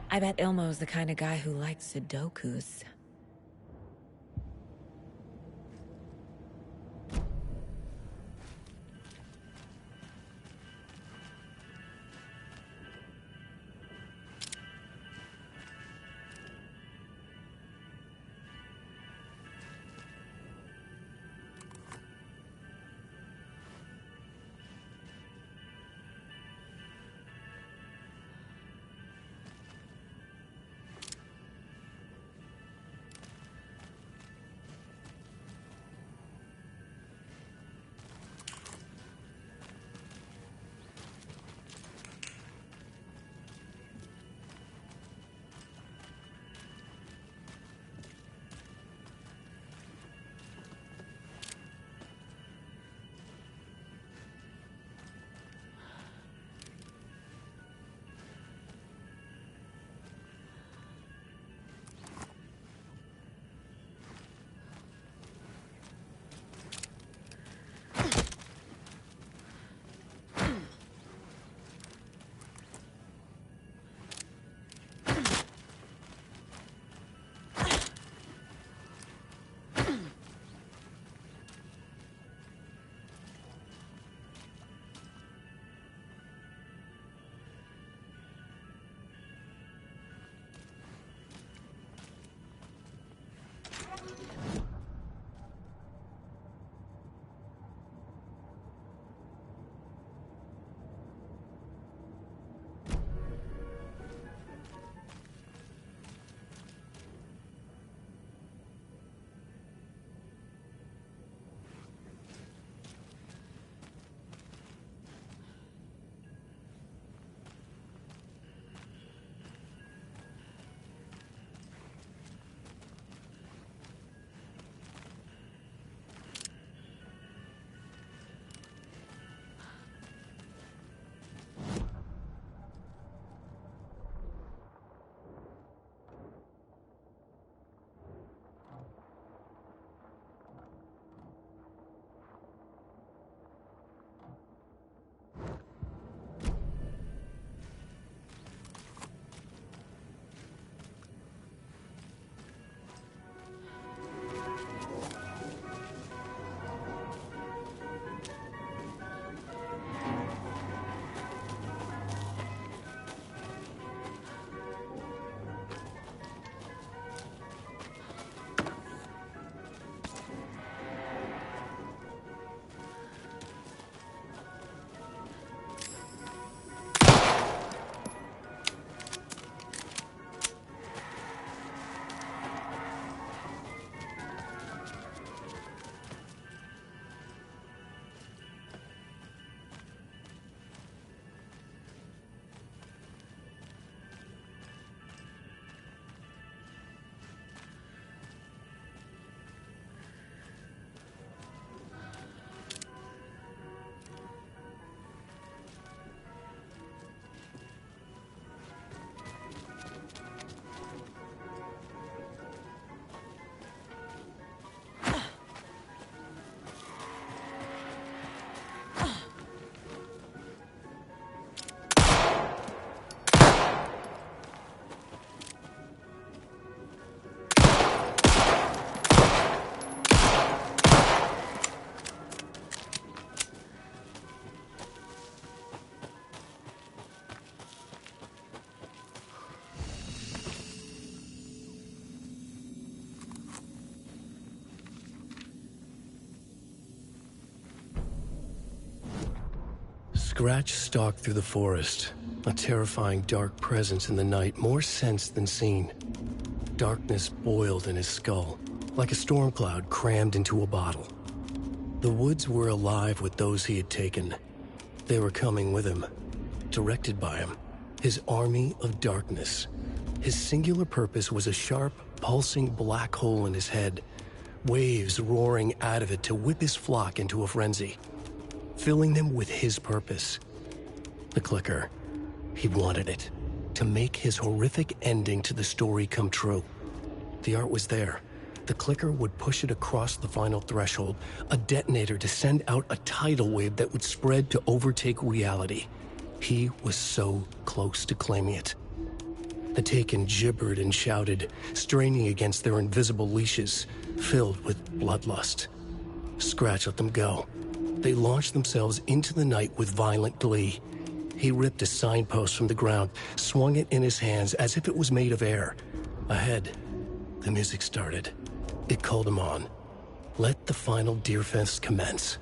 I bet Ilmo's the kind of guy who likes Sudokus. Scratch stalked through the forest, a terrifying dark presence in the night, more sensed than seen. Darkness boiled in his skull, like a storm cloud crammed into a bottle. The woods were alive with those he had taken. They were coming with him, directed by him, his army of darkness. His singular purpose was a sharp, pulsing black hole in his head, waves roaring out of it to whip his flock into a frenzy, filling them with his purpose. The clicker. He wanted it, to make his horrific ending to the story come true. The art was there. The clicker would push it across the final threshold, a detonator to send out a tidal wave that would spread to overtake reality. He was so close to claiming it. The Taken gibbered and shouted, straining against their invisible leashes, filled with bloodlust. Scratch let them go. They launched themselves into the night with violent glee. He ripped a signpost from the ground, swung it in his hands as if it was made of air. Ahead, the music started. It called him on. Let the final Deer Fest commence.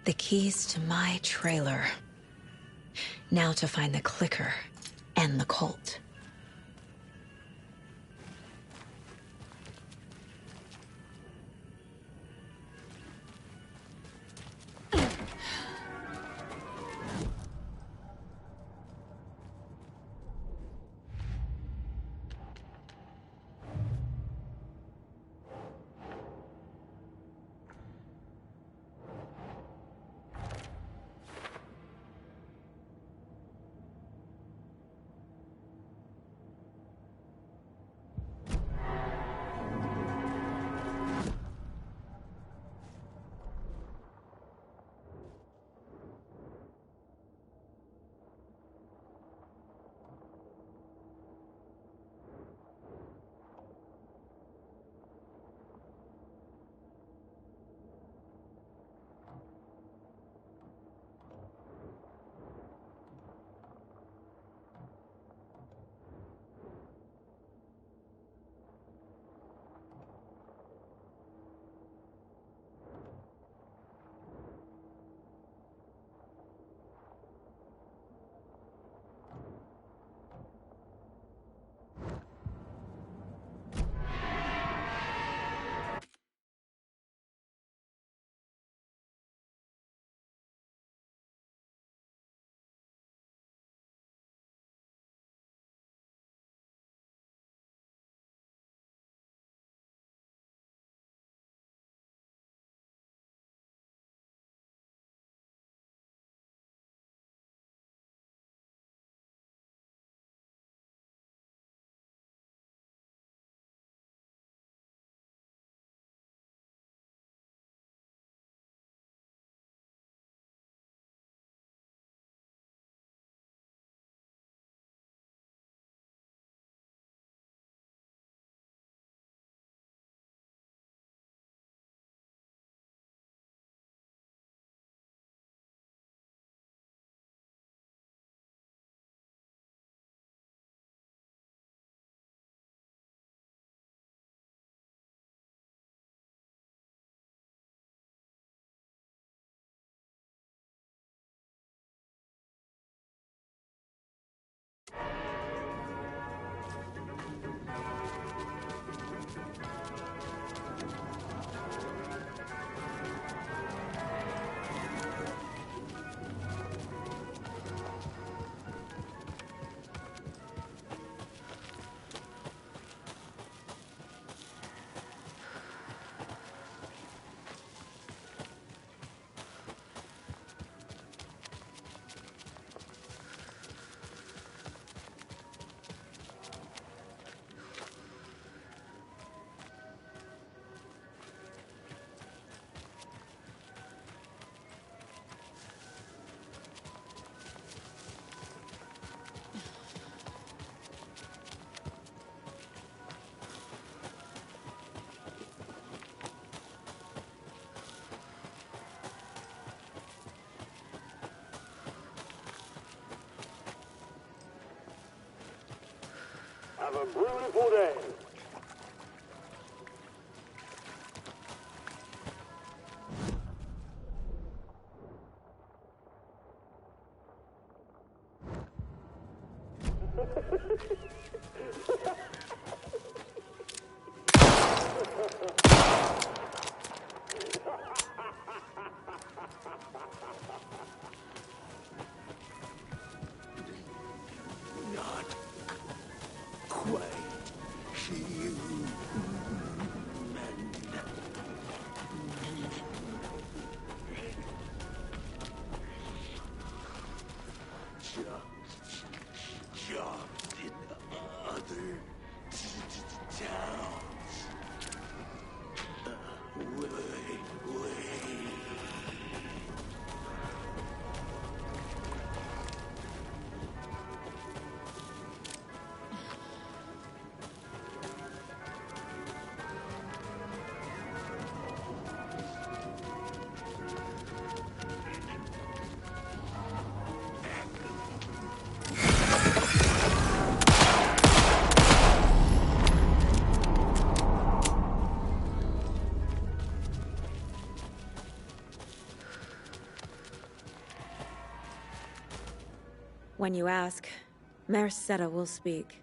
The keys to my trailer. Now to find the clicker and the cult. Have a beautiful day. When you ask, Mayor Seta will speak.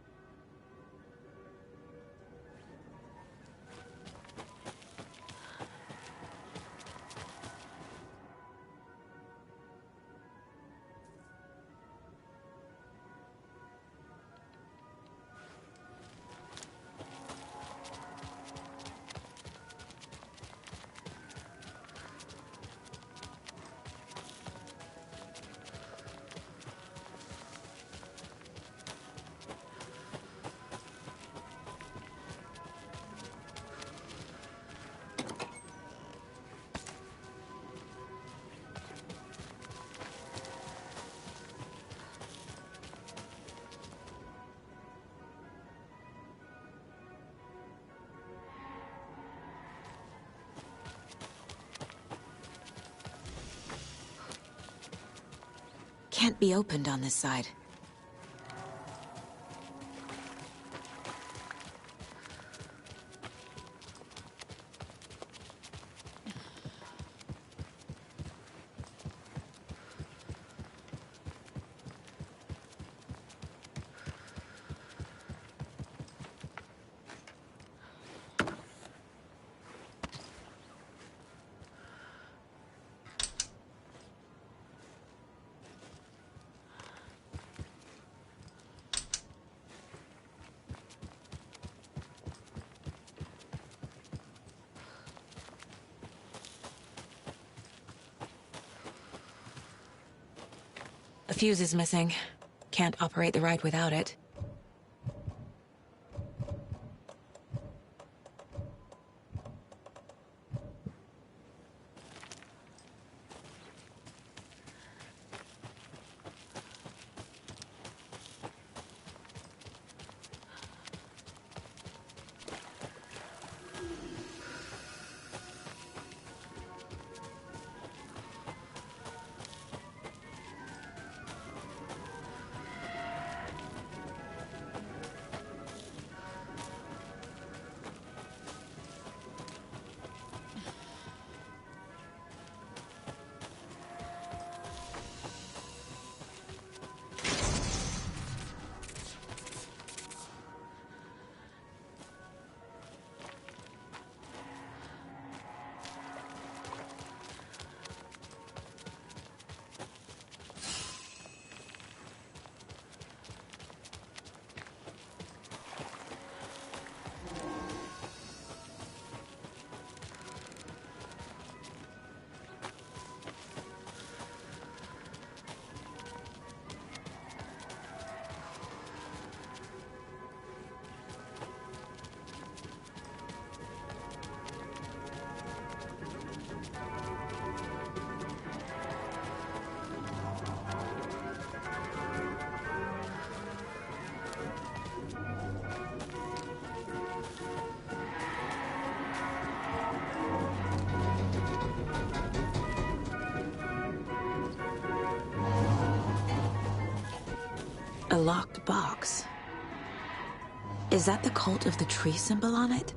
Can't be opened on this side. A fuse is missing. Can't operate the ride without it. A locked box. Is that the cult of the tree symbol on it?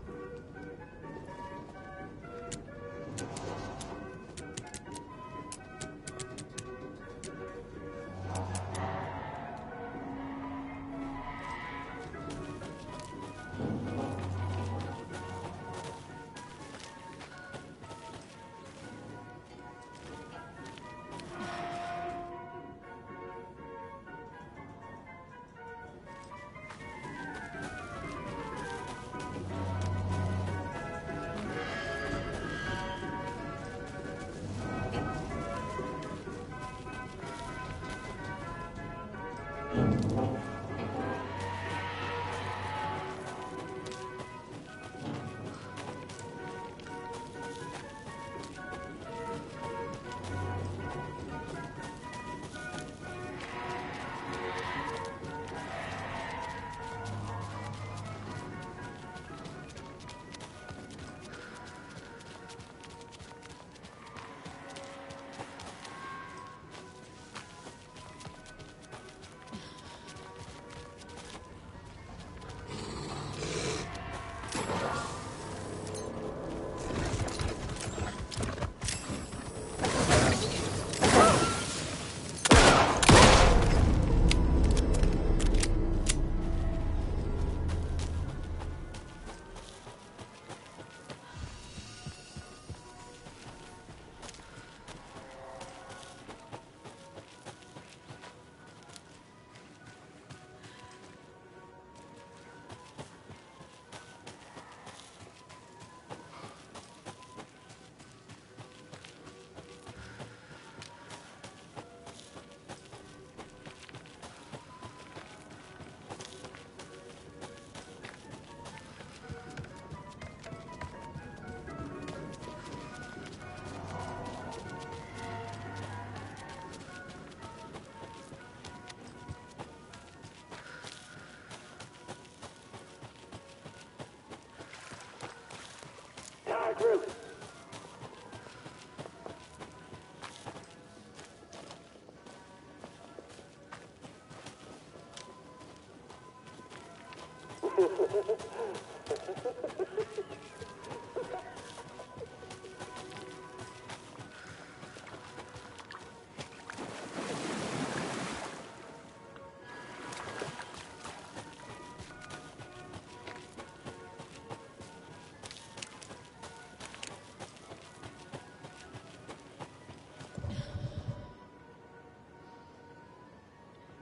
back room.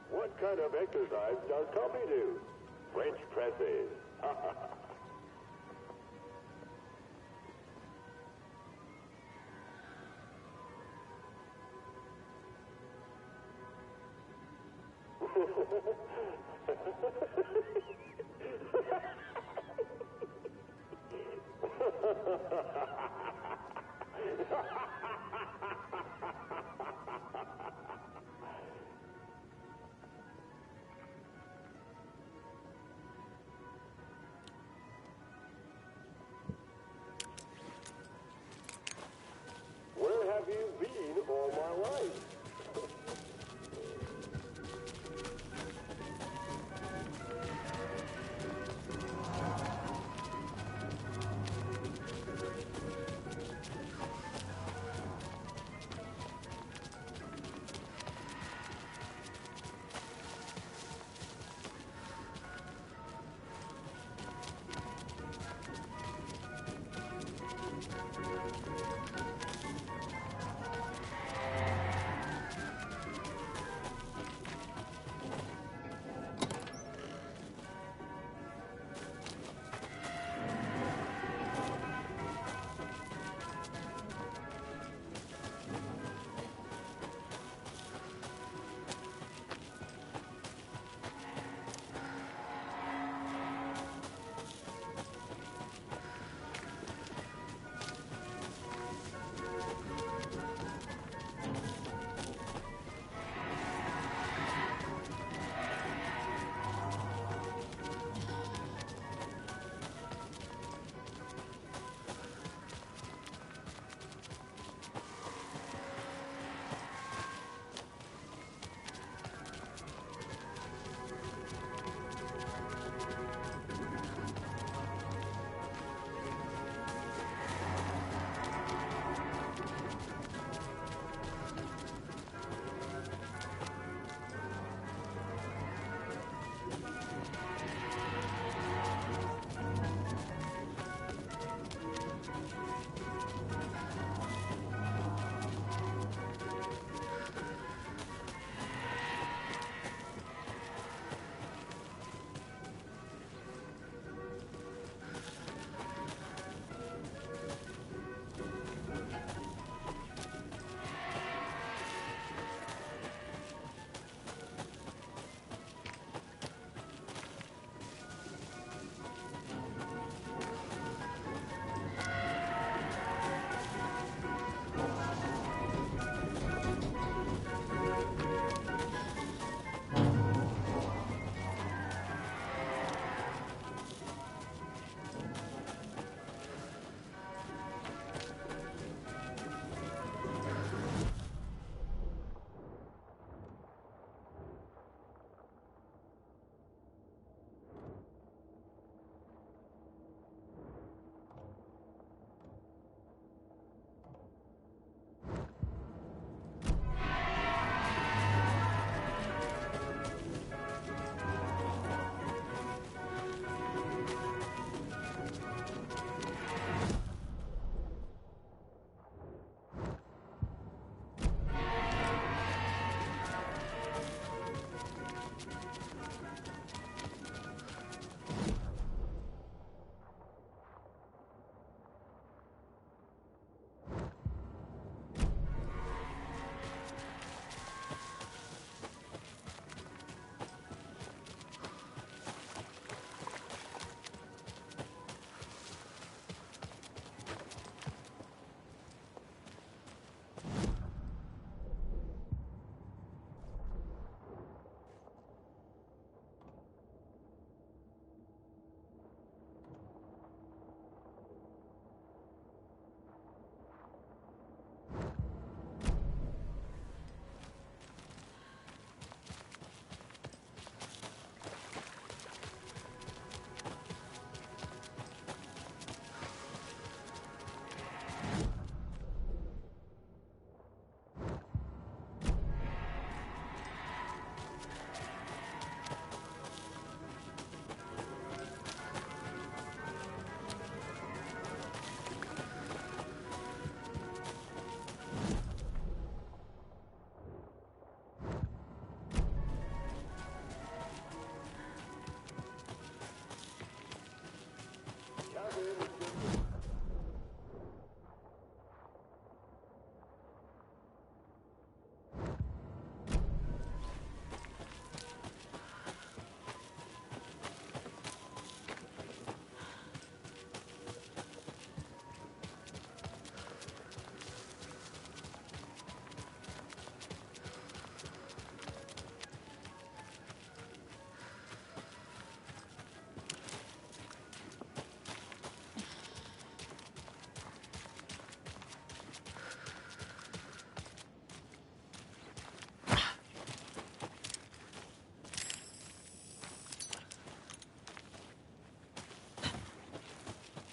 What kind of exercise does Coffee do? French presses. Where have you been all my life?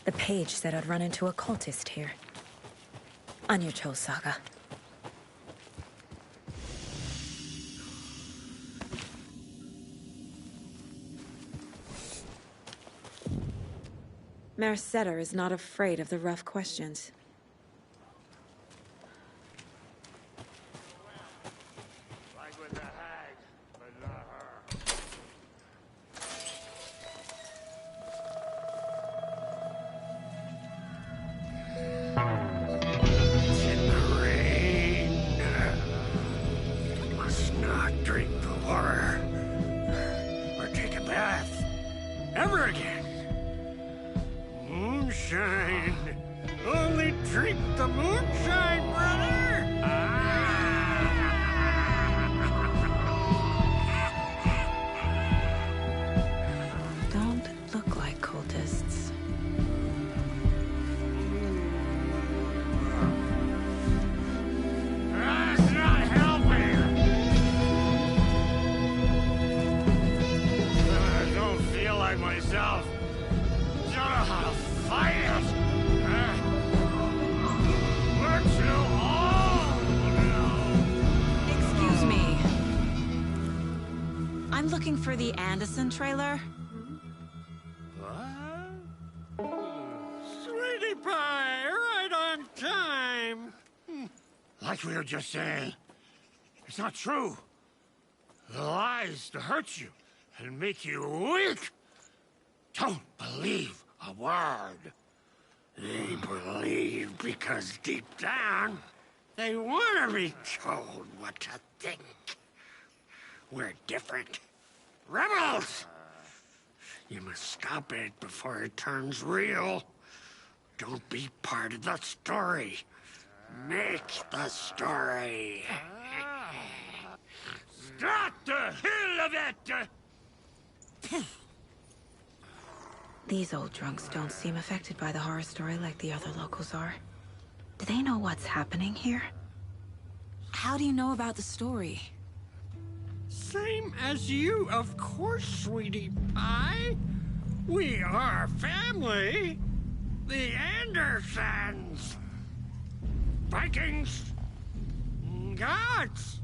The page said I'd run into a cultist here. On your toes, Saga. Mayor Setter is not afraid of the rough questions. For the Anderson trailer? What? Sweetie pie, right on time. Like we were just saying, it's not true. The lies to hurt you and make you weak. Don't believe a word. They believe because deep down, they want to be told what to think. We're different. Rebels! You must stop it before it turns real. Don't be part of the story. Make the story. Start the hell of it! These old drunks don't seem affected by the horror story like the other locals are. Do they know what's happening here? How do you know about the story? Same as you, of course, sweetie pie. We are family. The Andersons. Vikings. Gods.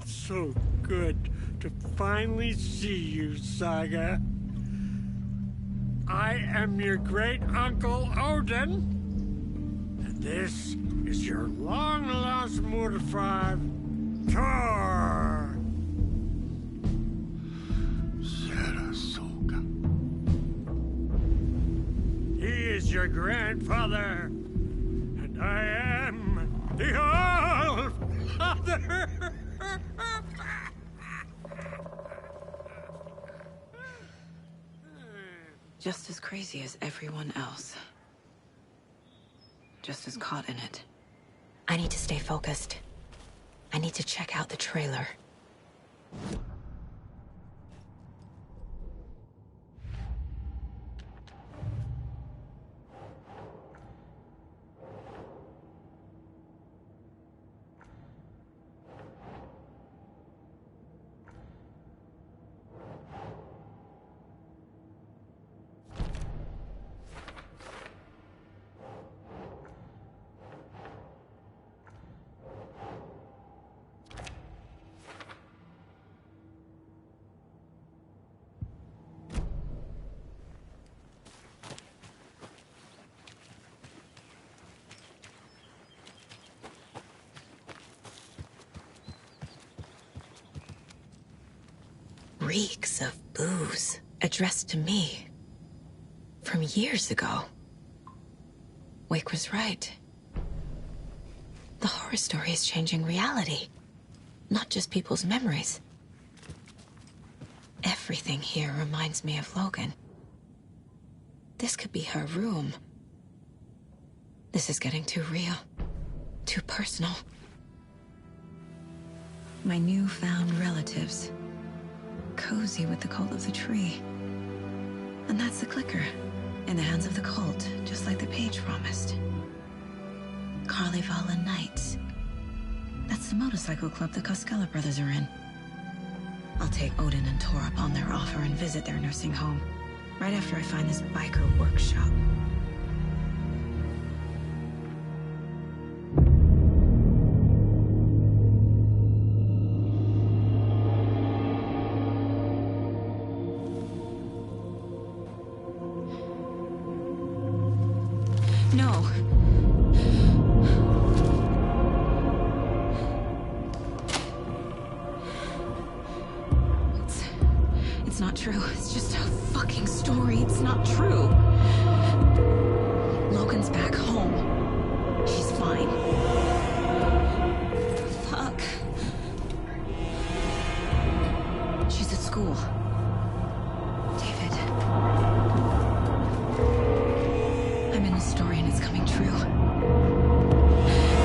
It's so good to finally see you, Saga. I am your great-uncle Odin. And this is your long-lost Murfar, Thor. Sarasota. He is your grandfather, and I am the All-Father. Just as crazy as everyone else. Just as caught in it. I need to stay focused. I need to check out the trailer. Reeks of booze addressed to me from years ago. Wake was right. The horror story is changing reality, not just people's memories. Everything here reminds me of Logan. This could be her room. This is getting too real, too personal. My newfound relatives. Cozy with the cult of the tree. And that's the clicker, in the hands of the cult, just like the page promised. Carnival Nights. That's the motorcycle club the Koskela brothers are in. I'll take Odin and Tor up on their offer and visit their nursing home. Right after I find this biker workshop. No. It's not true. It's just a fucking story. It's not true. Logan's back home. She's fine. Fuck. She's at school. David. I'm in the story and it's coming true.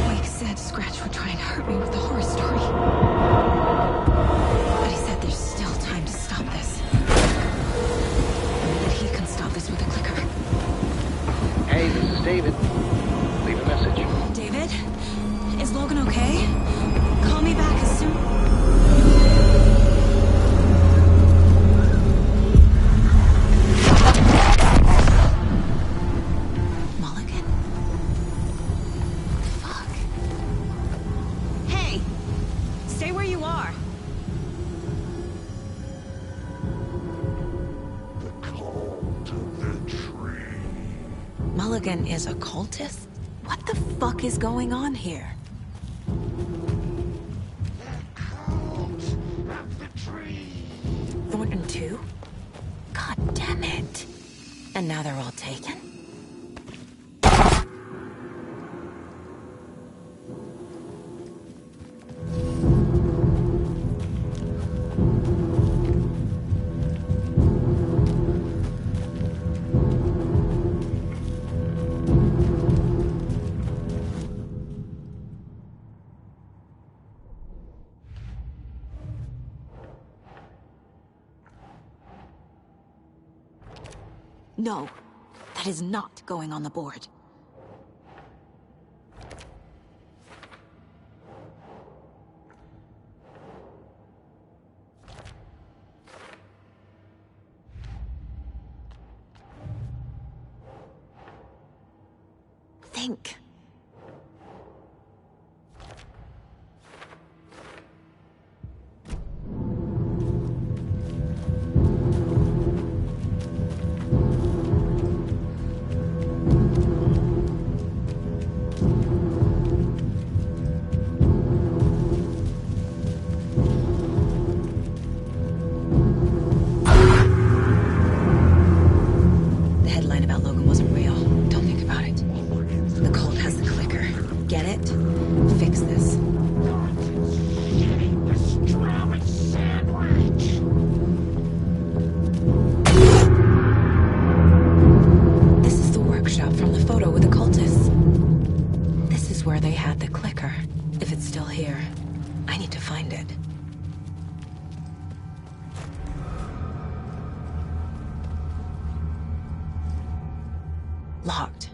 Wake said Scratch would try and hurt me with the horror story. But he said there's still time to stop this. That he can stop this with a clicker. Hey, this is David. Leave a message. David? Is Logan okay? Call me back as soon... Mulligan? Fuck. Hey! Stay where you are. Mulligan is a cultist? What the fuck is going on here? Thornton too? God damn it. And now they're all taken? No, that is not going on the board. Think. Locked.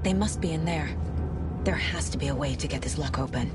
They must be in there. There has to be a way to get this lock open.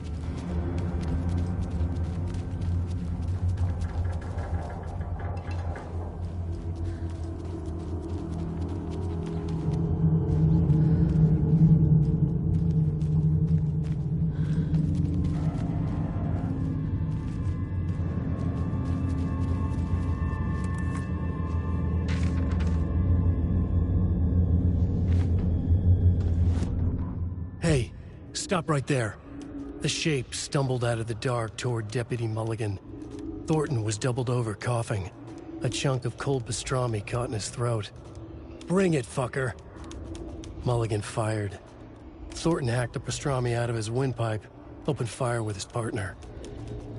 Hey, stop right there. The shape stumbled out of the dark toward Deputy Mulligan. Thornton was doubled over, coughing. A chunk of cold pastrami caught in his throat. Bring it, fucker! Mulligan fired. Thornton hacked the pastrami out of his windpipe, opened fire with his partner.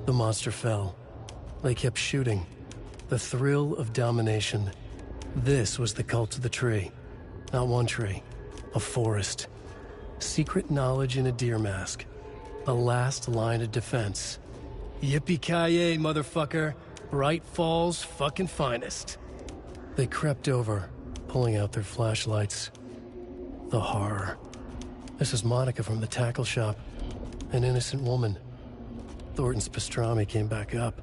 The monster fell. They kept shooting. The thrill of domination. This was the cult of the tree. Not one tree. A forest. Secret knowledge in a deer mask. The last line of defense. Yippee-ki-yay, motherfucker. Bright Falls' fucking finest. They crept over, pulling out their flashlights. The horror. This is Monica from the tackle shop. An innocent woman. Thornton's pastrami came back up.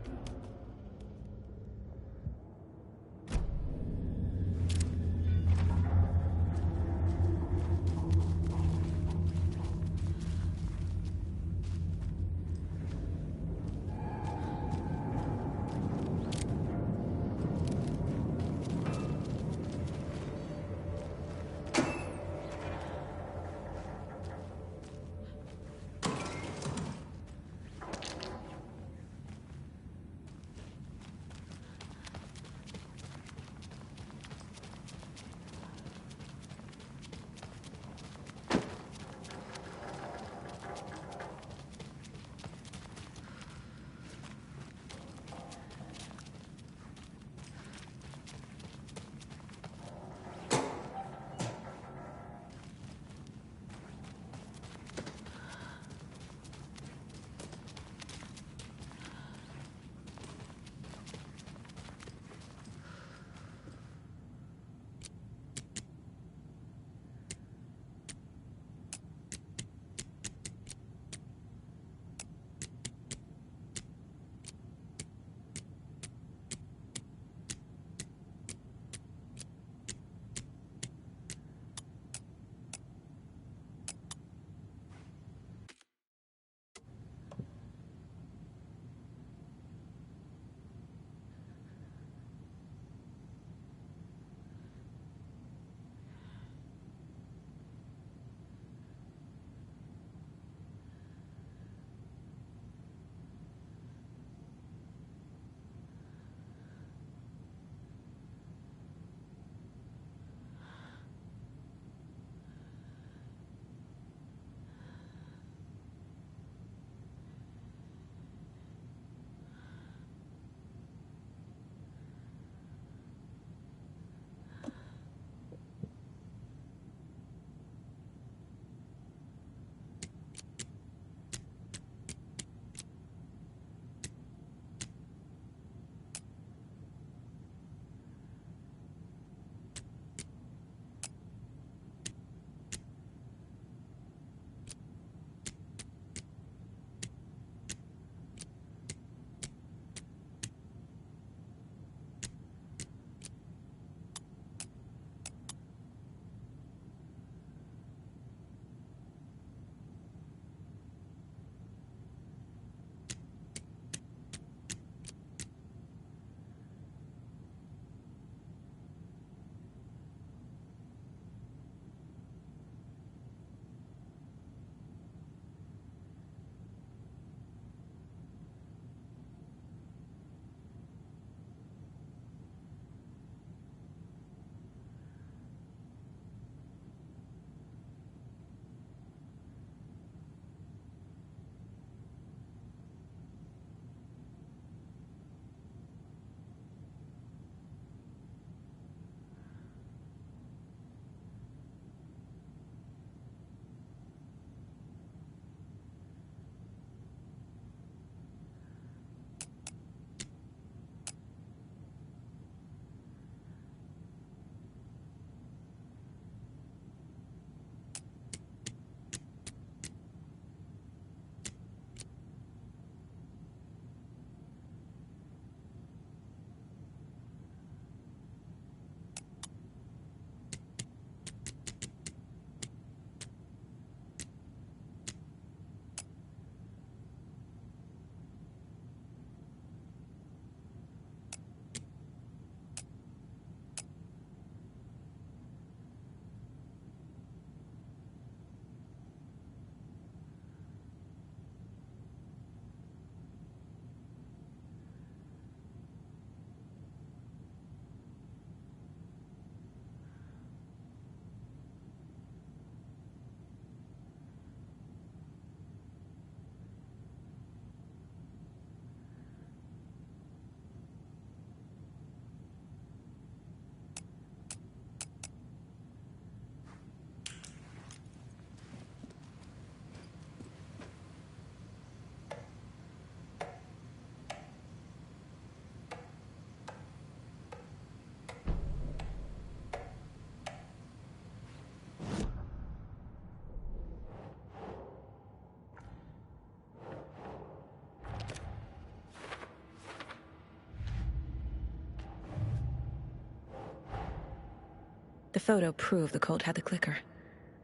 The photo proved the cult had the clicker.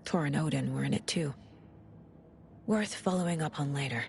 Tor and Odin were in it too. Worth following up on later.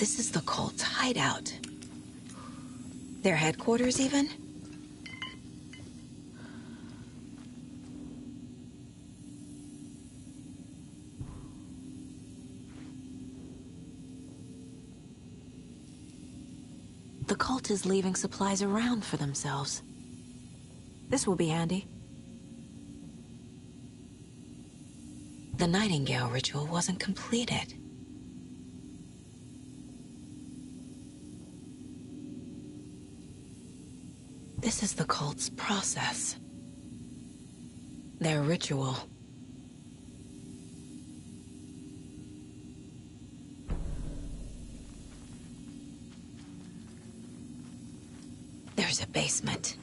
This is the cult's hideout. Their headquarters, even? The cult is leaving supplies around for themselves. This will be handy. The Nightingale ritual wasn't completed. This is the cult's process. Their ritual. There's a basement.